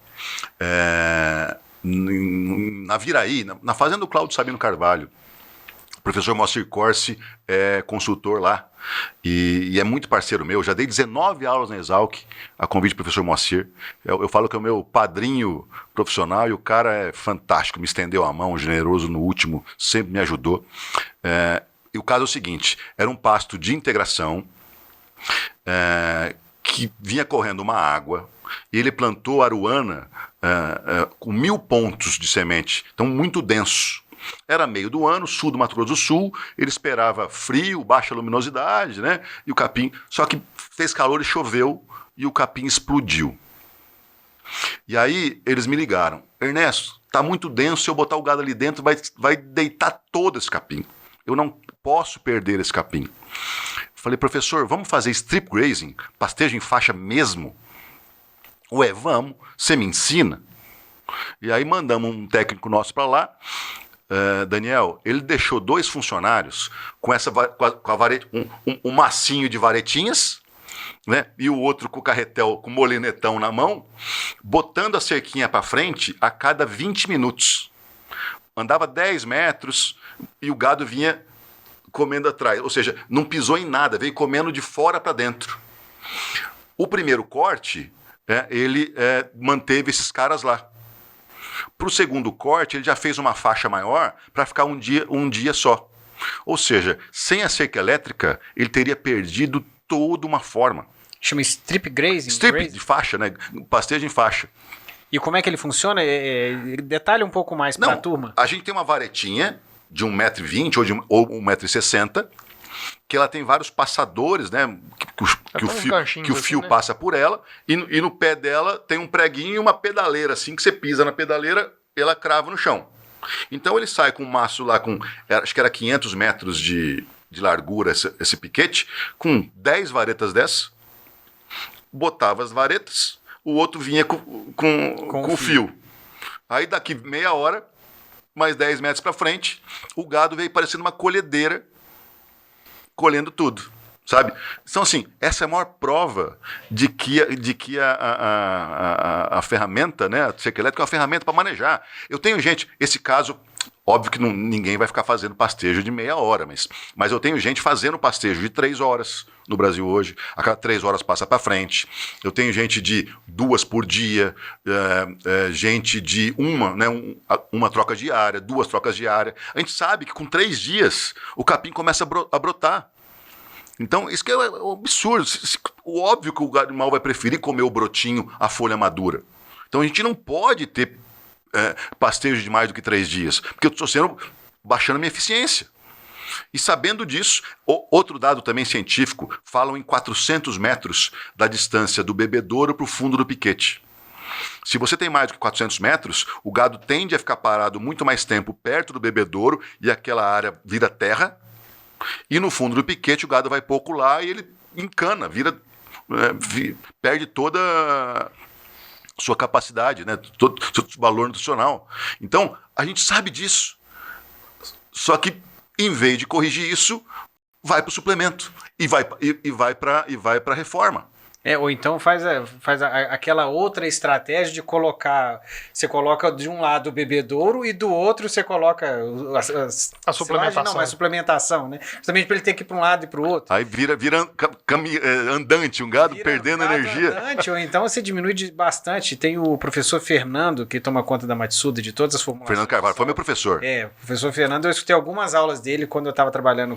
na Viraí, na fazenda do Cláudio Sabino Carvalho. O professor Moacir Corsi é consultor lá e é muito parceiro meu. Já dei 19 aulas na Exalc, a convite do professor Moacir. Eu falo que é o meu padrinho profissional e o cara é fantástico, me estendeu a mão, generoso no último, sempre me ajudou. E o caso é o seguinte, era um pasto de integração que vinha correndo uma água e ele plantou aruana com 1000 pontos de semente, então muito denso. Era meio do ano, sul do Mato Grosso do Sul, ele esperava frio, baixa luminosidade, né? E o capim, só que fez calor e choveu e o capim explodiu. E aí eles me ligaram, Ernesto, tá muito denso, se eu botar o gado ali dentro vai deitar todo esse capim. Eu não posso perder esse capim. Falei, professor, vamos fazer strip grazing, pastejo em faixa mesmo? Ué, vamos, você me ensina? E aí mandamos um técnico nosso para lá, Daniel, ele deixou 2 funcionários com a vareta, um massinho de varetinhas, né, e o outro com o carretel, com o molinetão na mão, botando a cerquinha para frente a cada 20 minutos. Andava 10 metros e o gado vinha comendo atrás, ou seja, não pisou em nada, veio comendo de fora para dentro. O primeiro corte, ele manteve esses caras lá. Para o segundo corte, ele já fez uma faixa maior para ficar um dia só. Ou seja, sem a cerca elétrica, ele teria perdido toda uma forma. Chama strip grazing? Strip de faixa, né? Pastejo em faixa. E como é que ele funciona? Detalhe um pouco mais para a turma. A gente tem uma varetinha de 1,20 m ou 1,60 m, que ela tem vários passadores, né? Que o fio passa por ela, e no pé dela tem um preguinho e uma pedaleira, assim, que você pisa na pedaleira, ela crava no chão. Então ele sai com um maço lá, acho que era 500 metros de largura esse piquete, com 10 varetas dessas, botava as varetas, o outro vinha com o fio. Aí daqui meia hora, mais 10 metros para frente, o gado veio parecendo uma colhedeira, colhendo tudo, sabe? Então, assim, essa é a maior prova de que a ferramenta, né, a cerca elétrica é uma ferramenta para manejar. Eu tenho gente, esse caso, óbvio que ninguém vai ficar fazendo pastejo de meia hora, mas eu tenho gente fazendo pastejo de 3 horas no Brasil hoje, a cada 3 horas passa para frente. Eu tenho gente de 2 por dia, gente de uma troca diária, 2 trocas diárias. A gente sabe que com 3 dias o capim começa a brotar. Então, isso que é um absurdo. O óbvio que o animal vai preferir comer o brotinho, a folha madura. Então, a gente não pode ter pastejo de mais do que 3 dias, porque eu estou baixando a minha eficiência. E sabendo disso, outro dado também científico, falam em 400 metros da distância do bebedouro para o fundo do piquete. Se você tem mais do que 400 metros, o gado tende a ficar parado muito mais tempo perto do bebedouro e aquela área vira terra. E no fundo do piquete o gado vai pouco lá e ele encana, vira perde toda a sua capacidade, né? Todo o seu valor nutricional. Então, a gente sabe disso. Só que, em vez de corrigir isso, vai para o suplemento e vai para a reforma. Ou então faz aquela outra estratégia de você coloca de um lado o bebedouro e do outro você coloca A suplementação. Não, mas suplementação, né? Justamente para ele ter que ir para um lado e para o outro. Aí vira andante, um gado perdendo energia. Andante, ou então você diminui bastante. Tem o professor Fernando, que toma conta da Matsuda, de todas as formulações. Fernando Carvalho, foi meu professor. O professor Fernando, eu escutei algumas aulas dele quando eu estava trabalhando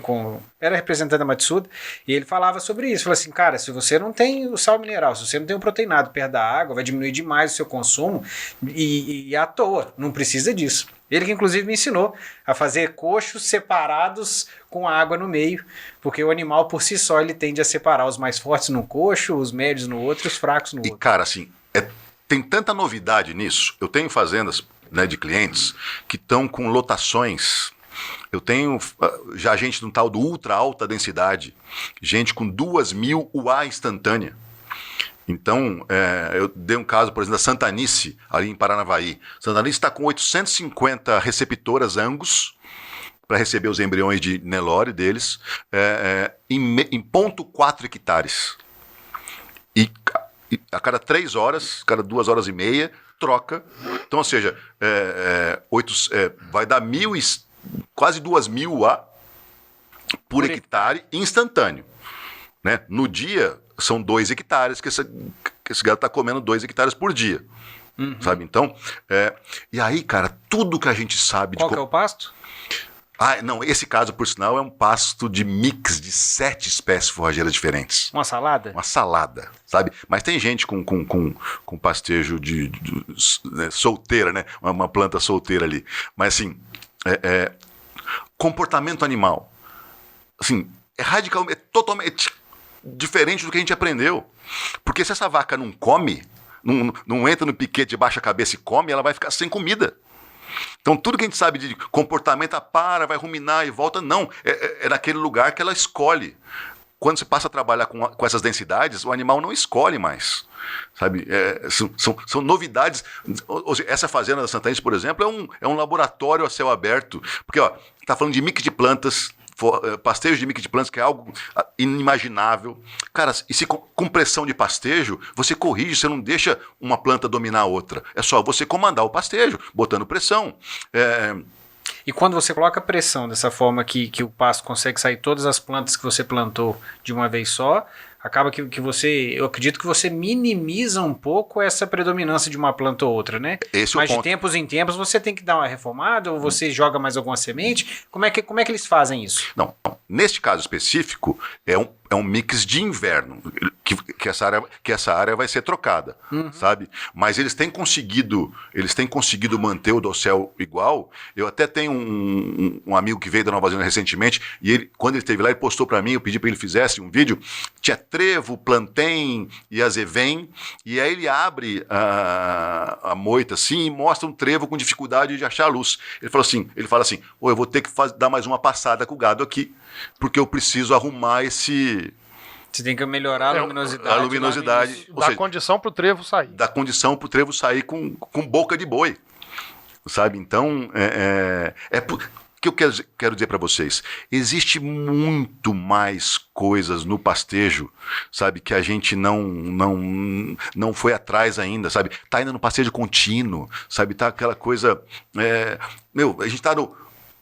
era representante da Matsuda, e ele falava sobre isso. Falou assim, cara, se você não tem o sal mineral, se você não tem o proteinado perto da água, vai diminuir demais o seu consumo e à toa, não precisa disso. Ele que inclusive me ensinou a fazer coxos separados com a água no meio, porque o animal por si só ele tende a separar os mais fortes num coxo, os médios no outro e os fracos no outro. E cara, assim, tem tanta novidade nisso. Eu tenho fazendas, né, de clientes que estão com lotações. Eu tenho já gente no tal do ultra alta densidade, gente com 2.000 UA instantânea. Então, eu dei um caso, por exemplo, da Santanice, ali em Paranavaí. Santanice está com 850 receptoras Angus para receber os embriões de Nelore deles, em 0,4 hectares. E a cada 3 horas, cada 2 horas e meia, troca. Então, ou seja, vai dar quase 2.000 UA por hectare instantâneo. Né? No dia, são 2 hectares que esse gado está comendo 2 hectares por dia. Sabe? Então, e aí, cara, tudo que a gente sabe... Qual que é o pasto? Não, esse caso, por sinal, é um pasto de mix de 7 espécies forrageiras diferentes. Uma salada? Uma salada, sabe? Mas tem gente com pastejo né, solteira, né? Uma planta solteira ali. Mas, assim, comportamento animal, assim, é totalmente diferente do que a gente aprendeu. Porque se essa vaca não come, não entra no piquete de baixa cabeça e come, ela vai ficar sem comida. Então, tudo que a gente sabe de comportamento, vai ruminar e volta, não. É naquele lugar que ela escolhe. Quando você passa a trabalhar com essas densidades, o animal não escolhe mais. Sabe? São novidades. Essa fazenda da Santa Inês, por exemplo, é um laboratório a céu aberto. Porque está falando de mix de plantas, pastejo de mix de plantas, que é algo inimaginável. Cara, e se com pressão de pastejo, você corrige, você não deixa uma planta dominar a outra. É só você comandar o pastejo, botando pressão. E quando você coloca pressão dessa forma que o pasto consegue sair todas as plantas que você plantou de uma vez só, acaba que eu acredito que você minimiza um pouco essa predominância de uma planta ou outra, né? Mas de tempos em tempos você tem que dar uma reformada ou você joga mais alguma semente? Como é que eles fazem isso? Não. Neste caso específico, é um mix de inverno, que essa área vai ser trocada, sabe? Mas eles têm conseguido manter o dossel igual. Eu até tenho um amigo que veio da Nova Zelândia recentemente, e quando ele esteve lá, ele postou para mim, eu pedi para ele fizesse um vídeo, tinha trevo, plantain e azevém, e aí ele abre a moita assim e mostra um trevo com dificuldade de achar a luz. Ele fala assim, eu vou ter que dar mais uma passada com o gado aqui, porque eu preciso arrumar esse... Você tem que melhorar a luminosidade. A luminosidade. Dá condição para o trevo sair. Dá condição para o trevo sair com boca de boi. Sabe? Então, o que eu quero dizer para vocês? Existe muito mais coisas no pastejo, sabe? Que a gente não foi atrás ainda, sabe? Tá indo no pastejo contínuo, sabe? Tá aquela coisa... a gente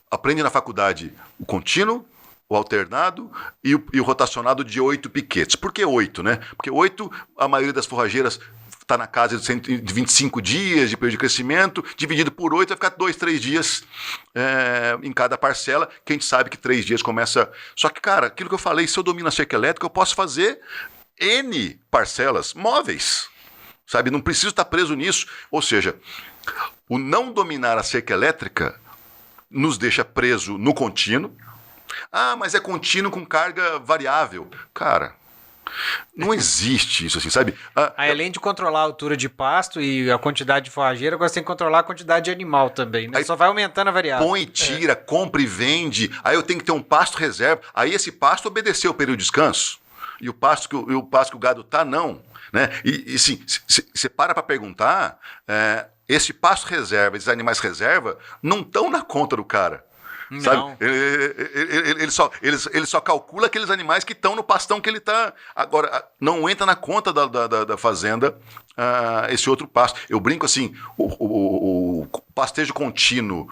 aprende na faculdade o contínuo, o alternado e o rotacionado de 8 piquetes. Por que 8, né? Porque 8, a maioria das forrageiras está na casa de 125 dias de período de crescimento, dividido por 8, vai ficar 2, 3 dias em cada parcela, que a gente sabe que 3 dias começa... Só que, cara, aquilo que eu falei, se eu domino a cerca elétrica, eu posso fazer N parcelas móveis, sabe? Não preciso estar preso nisso. Ou seja, o não dominar a cerca elétrica nos deixa preso no contínuo. Mas é contínuo com carga variável. Cara, não existe isso assim, sabe? Além de controlar a altura de pasto e a quantidade de forrageira, agora você tem que controlar a quantidade de animal também, né? Aí só vai aumentando a variável. Põe, tira, compra e vende. Aí eu tenho que ter um pasto reserva. Aí esse pasto obedeceu o período de descanso. e o pasto que o gado tá, não. Né? E sim, você para perguntar, esse pasto reserva, esses animais reserva, não estão na conta do cara. Não. Sabe? Ele só calcula aqueles animais que estão no pastão que ele está. Agora, não entra na conta da fazenda esse outro pasto. Eu brinco assim, o pastejo contínuo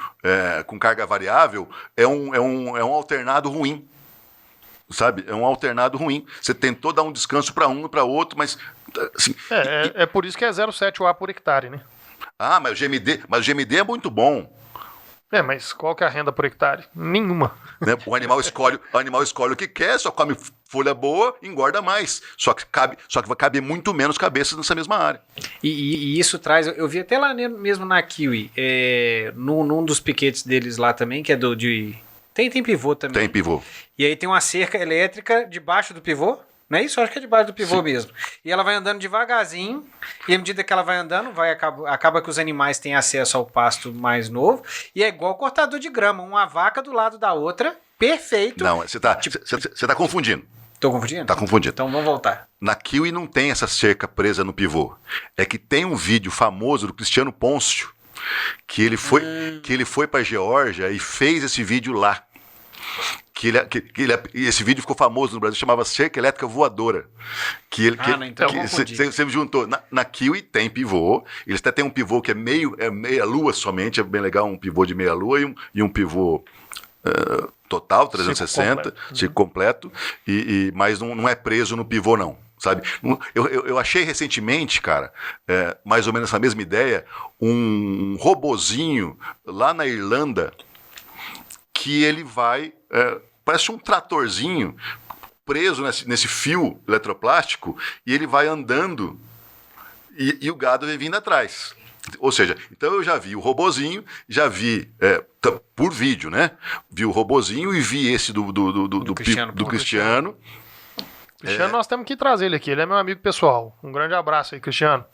com carga variável é um alternado ruim. Sabe? É um alternado ruim. Você tentou dar um descanso para um e para outro, mas... Assim, É por isso que é 0,7 UA por hectare, né? mas o GMD é muito bom. Mas qual que é a renda por hectare? Nenhuma. Né? O animal escolhe o que quer, só come folha boa, engorda mais. Só que vai caber muito menos cabeças nessa mesma área. E isso traz... Eu vi até lá mesmo na Kiwi, num dos piquetes deles lá também, que é Tem pivô também. Tem pivô. E aí tem uma cerca elétrica debaixo do pivô. Não é isso? Eu acho que é debaixo do pivô mesmo. E ela vai andando devagarzinho, e à medida que ela vai andando, acaba que os animais têm acesso ao pasto mais novo, e é igual cortador de grama, uma vaca do lado da outra, perfeito. Não, você tá confundindo. Tô confundindo? Tá confundindo. Então vamos voltar. Na Kiwi não tem essa cerca presa no pivô. É que tem um vídeo famoso do Cristiano Pôncio, que ele foi para a Geórgia e fez esse vídeo lá. Esse vídeo ficou famoso no Brasil, chamava Cerca Elétrica Voadora. Você juntou. Na Kiwi tem pivô, eles até têm um pivô que é meia lua somente, é bem legal, um pivô de meia lua e um pivô total, 360, ciclo completo, mas não é preso no pivô, não. Sabe? Eu achei recentemente, cara, mais ou menos essa mesma ideia, um robozinho lá na Irlanda que ele vai, parece um tratorzinho preso nesse fio eletroplástico e ele vai andando e o gado vem vindo atrás. Ou seja, então eu já vi o robozinho, já vi por vídeo, né? Vi o robozinho e vi esse do Cristiano. Cristiano, nós temos que trazer ele aqui, ele é meu amigo pessoal. Um grande abraço aí, Cristiano.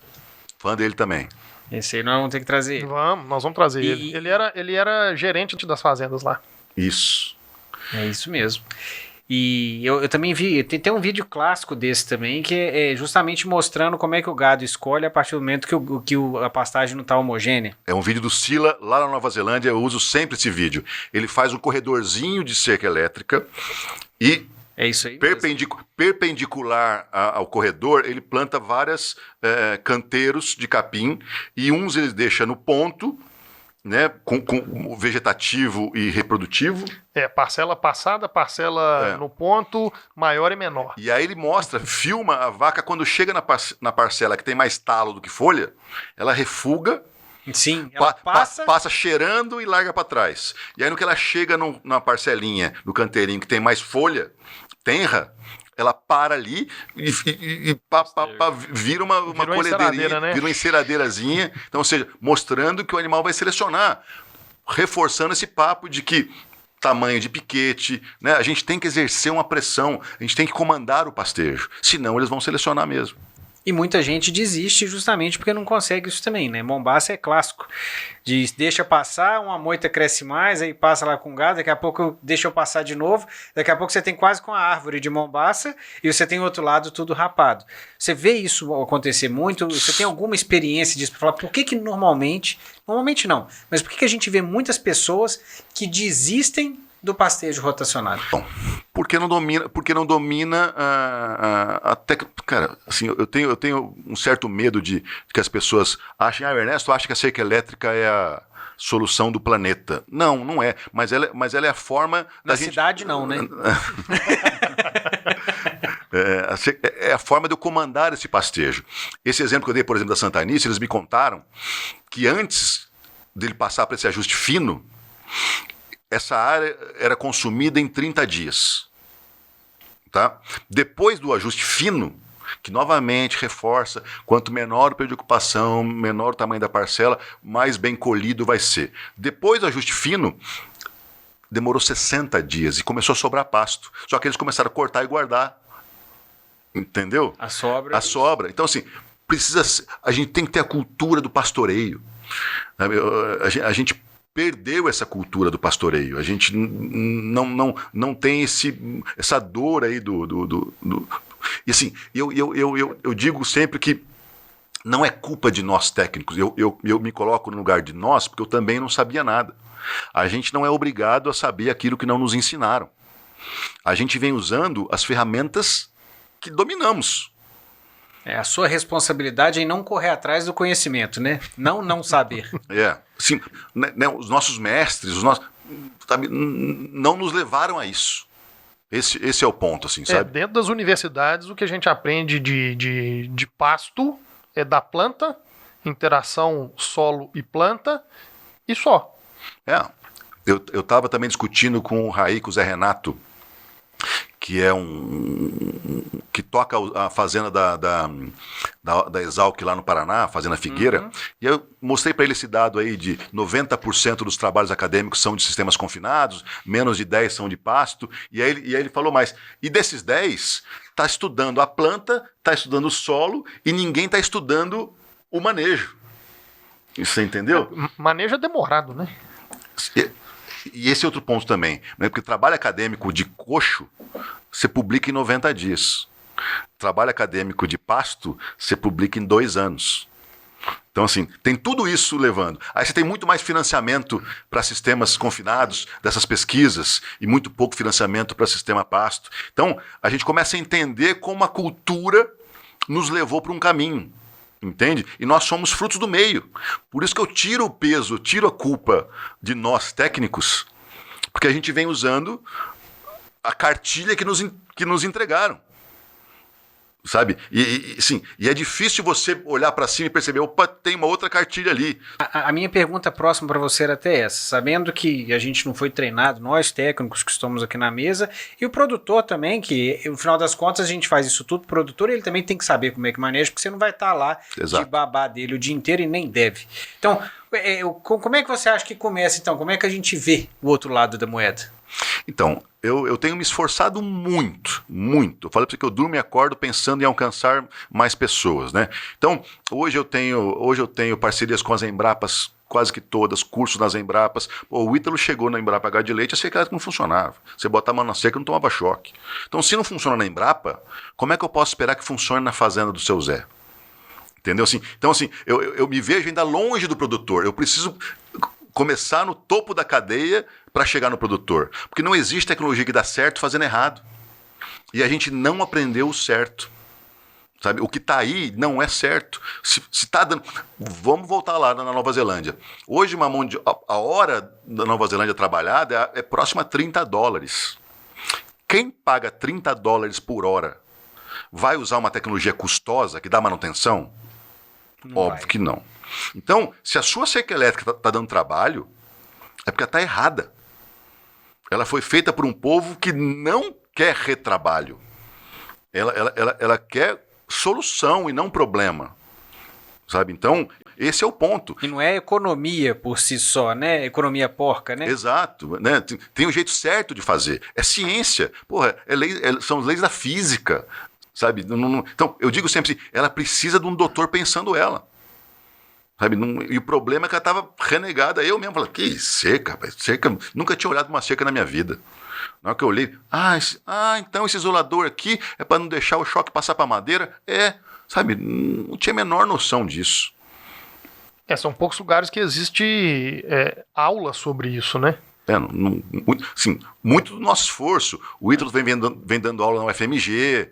Fã dele também. Esse aí nós vamos ter que trazer ele. Nós vamos trazer ele. Ele era gerente das fazendas lá. Isso. É isso mesmo. E eu também vi, tem um vídeo clássico desse também, que é justamente mostrando como é que o gado escolhe a partir do momento que a pastagem não está homogênea. É um vídeo do Sila, lá na Nova Zelândia, eu uso sempre esse vídeo. Ele faz um corredorzinho de cerca elétrica e... É isso aí. Perpendicular ao corredor, ele planta vários canteiros de capim e uns ele deixa no ponto, né, com vegetativo e reprodutivo. Parcela passada, parcela no ponto, maior e menor. E aí ele filma a vaca quando chega na parcela que tem mais talo do que folha, ela refuga. Sim, ela passa cheirando e larga para trás. E aí no que ela chega na parcelinha, no canteirinho que tem mais folha, tenra, ela para ali e vira uma colhedeirinha, né? Vira uma enceradeirazinha. Então, ou seja, mostrando que o animal vai selecionar, reforçando esse papo de que tamanho de piquete, né? A gente tem que exercer uma pressão, a gente tem que comandar o pastejo, senão eles vão selecionar mesmo. E muita gente desiste justamente porque não consegue isso também, né? Mombaça é clássico. Deixa passar, uma moita cresce mais, aí passa lá com o gado, daqui a pouco deixa eu passar de novo, daqui a pouco você tem quase com a árvore de Mombaça e você tem o outro lado tudo rapado. Você vê isso acontecer muito? Você tem alguma experiência disso para falar por que normalmente não, mas por que a gente vê muitas pessoas que desistem do pastejo rotacionado? Bom, porque não domina até que, cara, assim, eu tenho um certo medo de que as pessoas achem, o Ernesto acha que a cerca elétrica é a solução do planeta. Não é, mas ela é a forma da gente... Na cidade não, né? É a forma de eu comandar esse pastejo. Esse exemplo que eu dei, por exemplo, da Santa Anícia, eles me contaram que antes dele passar para esse ajuste fino, essa área era consumida em 30 dias. Tá? Depois do ajuste fino, que novamente reforça, quanto menor o período de ocupação, menor o tamanho da parcela, mais bem colhido vai ser. Depois do ajuste fino, demorou 60 dias e começou a sobrar pasto. Só que eles começaram a cortar e guardar. Entendeu? A sobra. A sobra. Então, assim, a gente tem que ter a cultura do pastoreio. A gente perdeu essa cultura do pastoreio. A gente não tem essa dor aí E assim, eu digo sempre que não é culpa de nós técnicos. Eu me coloco no lugar de nós, porque eu também não sabia nada. A gente não é obrigado a saber aquilo que não nos ensinaram. A gente vem usando as ferramentas que dominamos. A sua responsabilidade é em não correr atrás do conhecimento, né? Não saber. Sim, né, os nossos mestres, sabe, não nos levaram a isso. Esse é o ponto, assim, sabe? Dentro das universidades, o que a gente aprende de pasto é da planta, interação solo e planta, e só. Eu estava também discutindo com o Raí, com o Zé Renato, que é que toca a fazenda da Exalc lá no Paraná, a Fazenda Figueira, e eu mostrei para ele esse dado aí de 90% dos trabalhos acadêmicos são de sistemas confinados, menos de 10 são de pasto, e aí ele falou mais, e desses 10, está estudando a planta, está estudando o solo, e ninguém está estudando o manejo. Você entendeu? Manejo é demorado, né? E esse é outro ponto também, né? Porque trabalho acadêmico de coxo, você publica em 90 dias. Trabalho acadêmico de pasto, você publica em 2 anos. Então, assim, tem tudo isso levando. Aí você tem muito mais financiamento para sistemas confinados dessas pesquisas e muito pouco financiamento para sistema pasto. Então, a gente começa a entender como a cultura nos levou para um caminho. Entende? E nós somos frutos do meio. Por isso que eu tiro o peso, tiro a culpa de nós técnicos, porque a gente vem usando a cartilha que nos entregaram. Sabe? E é difícil você olhar para cima e perceber, opa, tem uma outra cartilha ali. A minha pergunta próxima para você era até essa, sabendo que a gente não foi treinado, nós técnicos que estamos aqui na mesa, e o produtor também, que no final das contas a gente faz isso tudo, o produtor ele também tem que saber como é que maneja, porque você não vai estar lá de babá dele o dia inteiro e nem deve. Então, como é que você acha que começa então? Como é que a gente vê o outro lado da moeda? Então, eu tenho me esforçado muito. Eu falei para você que eu durmo e acordo pensando em alcançar mais pessoas, né? Então, hoje eu tenho parcerias com as Embrapas, quase que todas, cursos nas Embrapas. Pô, o Ítalo chegou na Embrapa H de Leite, a seca não funcionava. Você bota a mão na seca, não tomava choque. Então, se não funciona na Embrapa, como é que eu posso esperar que funcione na fazenda do seu Zé? Entendeu? Então, assim, eu me vejo ainda longe do produtor. Eu preciso começar no topo da cadeia para chegar no produtor. Porque não existe tecnologia que dá certo fazendo errado. E a gente não aprendeu o certo. Sabe? O que está aí não é certo. Se tá dando... Vamos voltar lá na Nova Zelândia. Hoje, a hora da Nova Zelândia trabalhada é próxima a $30. Quem paga $30 por hora vai usar uma tecnologia custosa que dá manutenção? Óbvio que não. Então, se a sua cerca elétrica está dando trabalho, é porque ela está errada. Ela foi feita por um povo que não quer retrabalho. Ela quer solução e não problema. Sabe? Então, esse é o ponto. E não é economia por si só, né? Economia porca, né? Exato. Né? Tem um jeito certo de fazer. É ciência. Porra, são leis da física. Sabe? Então, eu digo sempre assim, ela precisa de um doutor pensando ela. Sabe? E o problema é que ela estava renegada. Eu mesmo falei, que cerca, rapaz, cerca. Nunca tinha olhado uma cerca na minha vida. Na hora que eu olhei, então esse isolador aqui é para não deixar o choque passar para a madeira? Sabe? Não tinha a menor noção disso. São poucos lugares que existe aula sobre isso, né? Muito do nosso esforço. O Ítalo vem dando aula na UFMG,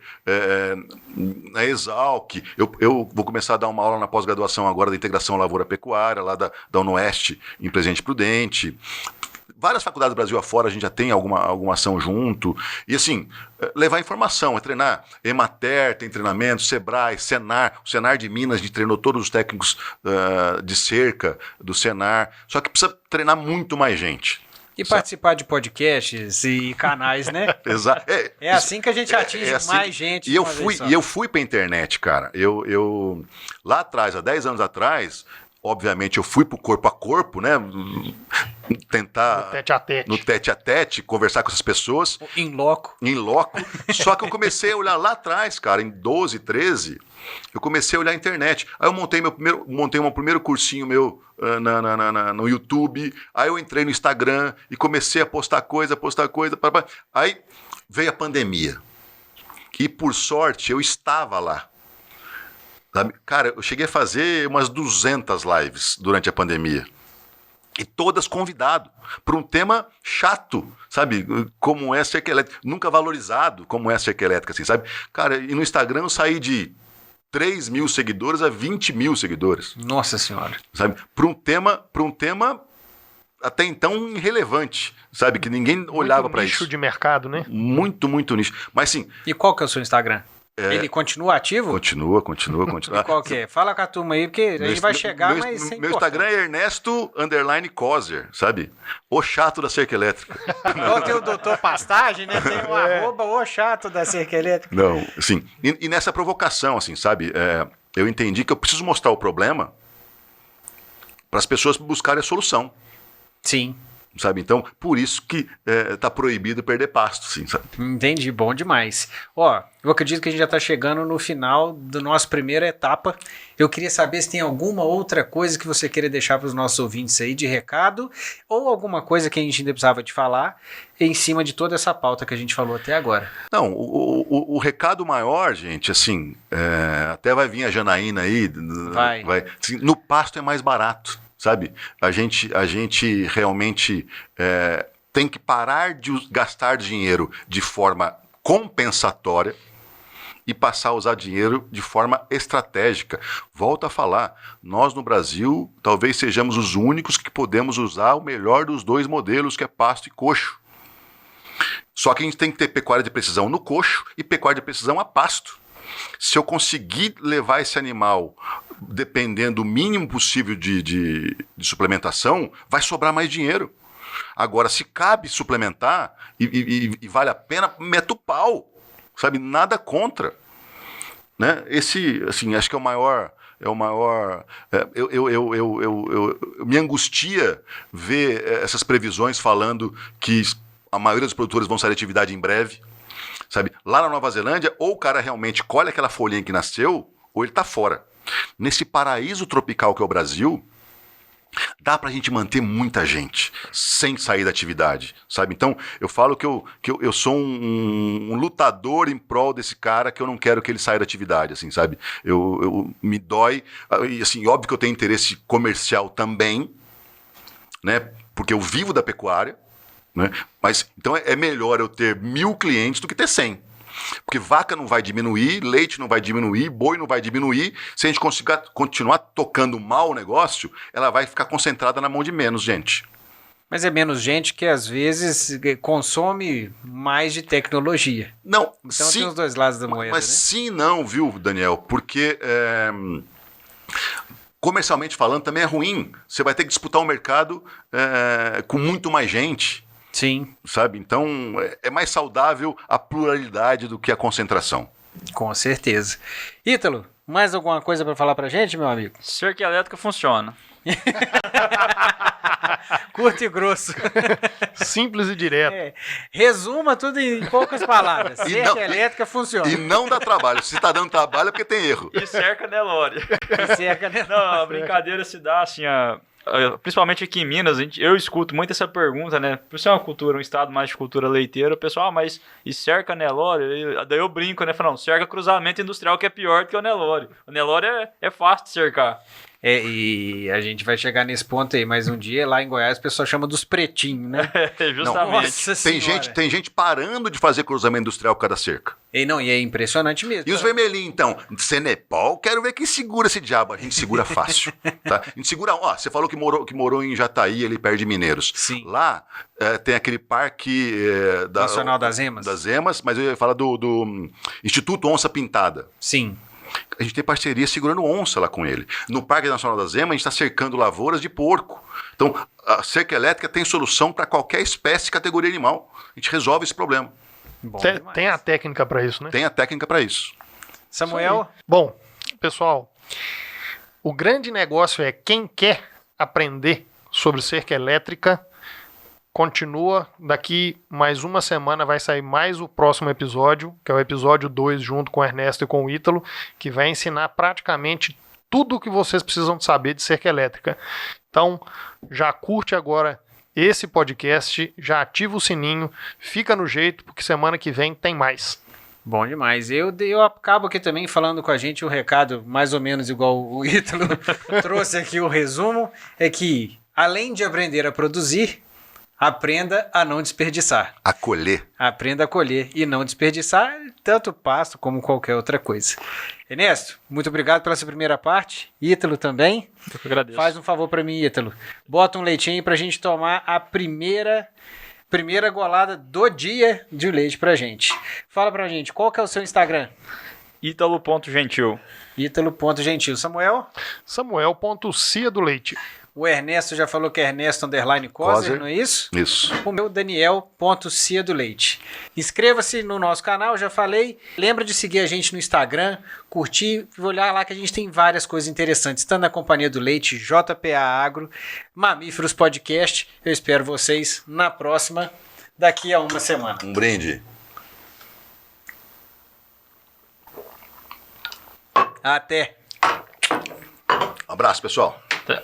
na Exalc. Eu vou começar a dar uma aula na pós-graduação agora da integração lavoura-pecuária, lá da Unoeste, em Presidente Prudente. Várias faculdades do Brasil afora a gente já tem alguma ação junto. E assim, levar informação, treinar. Emater tem treinamento, Sebrae, Senar. O Senar de Minas, a gente treinou todos os técnicos de cerca do Senar. Só que precisa treinar muito mais gente. E participar de podcasts e canais, né? Exato. É assim que a gente atinge mais gente. E eu fui pra internet, cara. Eu lá atrás, há 10 anos atrás, obviamente eu fui pro corpo a corpo, né? Tentar... No tete a tete, conversar com essas pessoas. Em loco. Só que eu comecei a olhar lá atrás, cara, em 12, 13, eu comecei a olhar a internet. Aí eu montei um primeiro cursinho meu no YouTube. Aí eu entrei no Instagram e comecei a postar coisa. Aí veio a pandemia. E, por sorte, eu estava lá. Sabe? Cara, eu cheguei a fazer umas 200 lives durante a pandemia. E todas convidado para um tema chato, sabe? Como é cerca elétrica. Nunca valorizado como é cerca elétrica, assim, sabe? Cara, e no Instagram eu saí de 3 mil seguidores a 20 mil seguidores. Nossa Senhora. Sabe? Para um tema até então irrelevante, sabe? Que ninguém olhava para isso. Nicho de mercado, né? Muito, muito nicho. Mas sim. E qual que é o seu Instagram? Ele continua ativo? Continua. E qual que é? Fala com a turma aí, porque a gente vai chegar, mas sem meu Instagram é Ernesto_Coser, sabe? O chato da cerca elétrica. Igual tem o doutor Pastagem, né? Tem o arroba o chato da cerca elétrica. Não, sim. E nessa provocação, assim, sabe? Eu entendi que eu preciso mostrar o problema para as pessoas buscarem a solução. Sim. Sabe? Então, por isso que tá proibido perder pasto, sim, sabe? Entendi, bom demais. Ó, eu acredito que a gente já está chegando no final da nossa primeira etapa. Eu queria saber se tem alguma outra coisa que você queira deixar para os nossos ouvintes aí de recado, ou alguma coisa que a gente ainda precisava de falar em cima de toda essa pauta que a gente falou até agora. Não, o recado maior, gente, assim, até vai vir a Janaína aí. Vai. Assim, no pasto é mais barato. Sabe? A gente realmente tem que parar de gastar dinheiro de forma compensatória e passar a usar dinheiro de forma estratégica. Volto a falar, nós no Brasil talvez sejamos os únicos que podemos usar o melhor dos dois modelos, que é pasto e coxo. Só que a gente tem que ter pecuária de precisão no coxo e pecuária de precisão a pasto. Se eu conseguir levar esse animal dependendo do mínimo possível de suplementação, vai sobrar mais dinheiro. Agora, se cabe suplementar e vale a pena, meta o pau, sabe? Nada contra. Né? Esse, assim, acho que é o maior... Eu me angustia ver essas previsões falando que a maioria dos produtores vão sair de atividade em breve. Sabe? Lá na Nova Zelândia, ou o cara realmente colhe aquela folhinha que nasceu, ou ele está fora. Nesse paraíso tropical que é o Brasil, dá pra gente manter muita gente sem sair da atividade, sabe? Então, eu falo que eu sou um lutador em prol desse cara, que eu não quero que ele saia da atividade, assim, sabe? Eu me dói, e assim, óbvio que eu tenho interesse comercial também, né? Porque eu vivo da pecuária, né? Mas então é melhor eu ter 1000 clientes do que ter 100. Porque vaca não vai diminuir, leite não vai diminuir, boi não vai diminuir. Se a gente conseguir continuar tocando mal o negócio, ela vai ficar concentrada na mão de menos gente. Mas é menos gente que às vezes consome mais de tecnologia. Não, então sim, tem os dois lados da moeda, mas né? sim, não, viu, Daniel? Porque comercialmente falando também é ruim. Você vai ter que disputar um mercado com muito mais gente. Sim. Sabe? Então, é mais saudável a pluralidade do que a concentração. Com certeza. Ítalo, mais alguma coisa para falar pra gente, meu amigo? Cerca elétrica funciona. Curto e grosso. Simples e direto. Resuma tudo em poucas palavras. Cerca elétrica funciona. E não dá trabalho. Se tá dando trabalho é porque tem erro. E cerca Nelore. E cerca Nelore. Não, a brincadeira se dá assim, principalmente aqui em Minas, eu escuto muito essa pergunta, né? Por ser uma cultura, um estado mais de cultura leiteira, o pessoal, mas e cerca Nelore? Daí eu brinco, né? Falando, cerca cruzamento industrial que é pior do que o Nelore. O Nelore é fácil de cercar. E a gente vai chegar nesse ponto aí, mas um dia lá em Goiás o pessoal chama dos pretinhos, né? Justamente. Nossa Tem gente parando de fazer cruzamento industrial por causa da cerca. E é impressionante mesmo. E os vermelhinhos, então? Cenepol, quero ver quem segura esse diabo. A gente segura fácil. Tá? A gente segura. Você falou que morou em Jataí, ali perto de Mineiros. Sim. Lá tem aquele parque Nacional das Emas. Das Emas, mas eu ia falar do Instituto Onça Pintada. Sim. A gente tem parceria segurando onça lá com ele. No Parque Nacional das Emas, a gente está cercando lavouras de porco. Então, a cerca elétrica tem solução para qualquer espécie e categoria animal. A gente resolve esse problema. Tem a técnica para isso, né? Tem a técnica para isso. Samuel? Bom, pessoal, o grande negócio é quem quer aprender sobre cerca elétrica, continua. Daqui mais uma semana vai sair mais o próximo episódio, que é o episódio 2, junto com o Ernesto e com o Ítalo, que vai ensinar praticamente tudo o que vocês precisam de saber de cerca elétrica. Então, já curte agora esse podcast, já ativa o sininho, fica no jeito, porque semana que vem tem mais. Bom demais. Eu acabo aqui também falando com a gente um recado mais ou menos igual o Ítalo trouxe aqui o resumo, é que além de aprender a produzir, aprenda a não desperdiçar. Acolher. Aprenda a colher e não desperdiçar tanto pasto como qualquer outra coisa. Ernesto, muito obrigado pela sua primeira parte. Ítalo também. Eu que agradeço. Faz um favor para mim, Ítalo. Bota um leitinho aí pra gente tomar a primeira golada do dia de leite pra gente. Fala pra gente, qual que é o seu Instagram? Ítalo.gentil. Ítalo.gentil. Samuel? Samuel.cia do Leite. O Ernesto já falou que é Ernesto _ Coser, não é isso? Isso. O meu Daniel.cia do Leite. Inscreva-se no nosso canal, já falei. Lembra de seguir a gente no Instagram, curtir e olhar lá que a gente tem várias coisas interessantes. Estando na companhia do Leite, JPA Agro, Mamíferos Podcast. Eu espero vocês na próxima, daqui a uma semana. Um brinde. Até! Um abraço, pessoal. Até.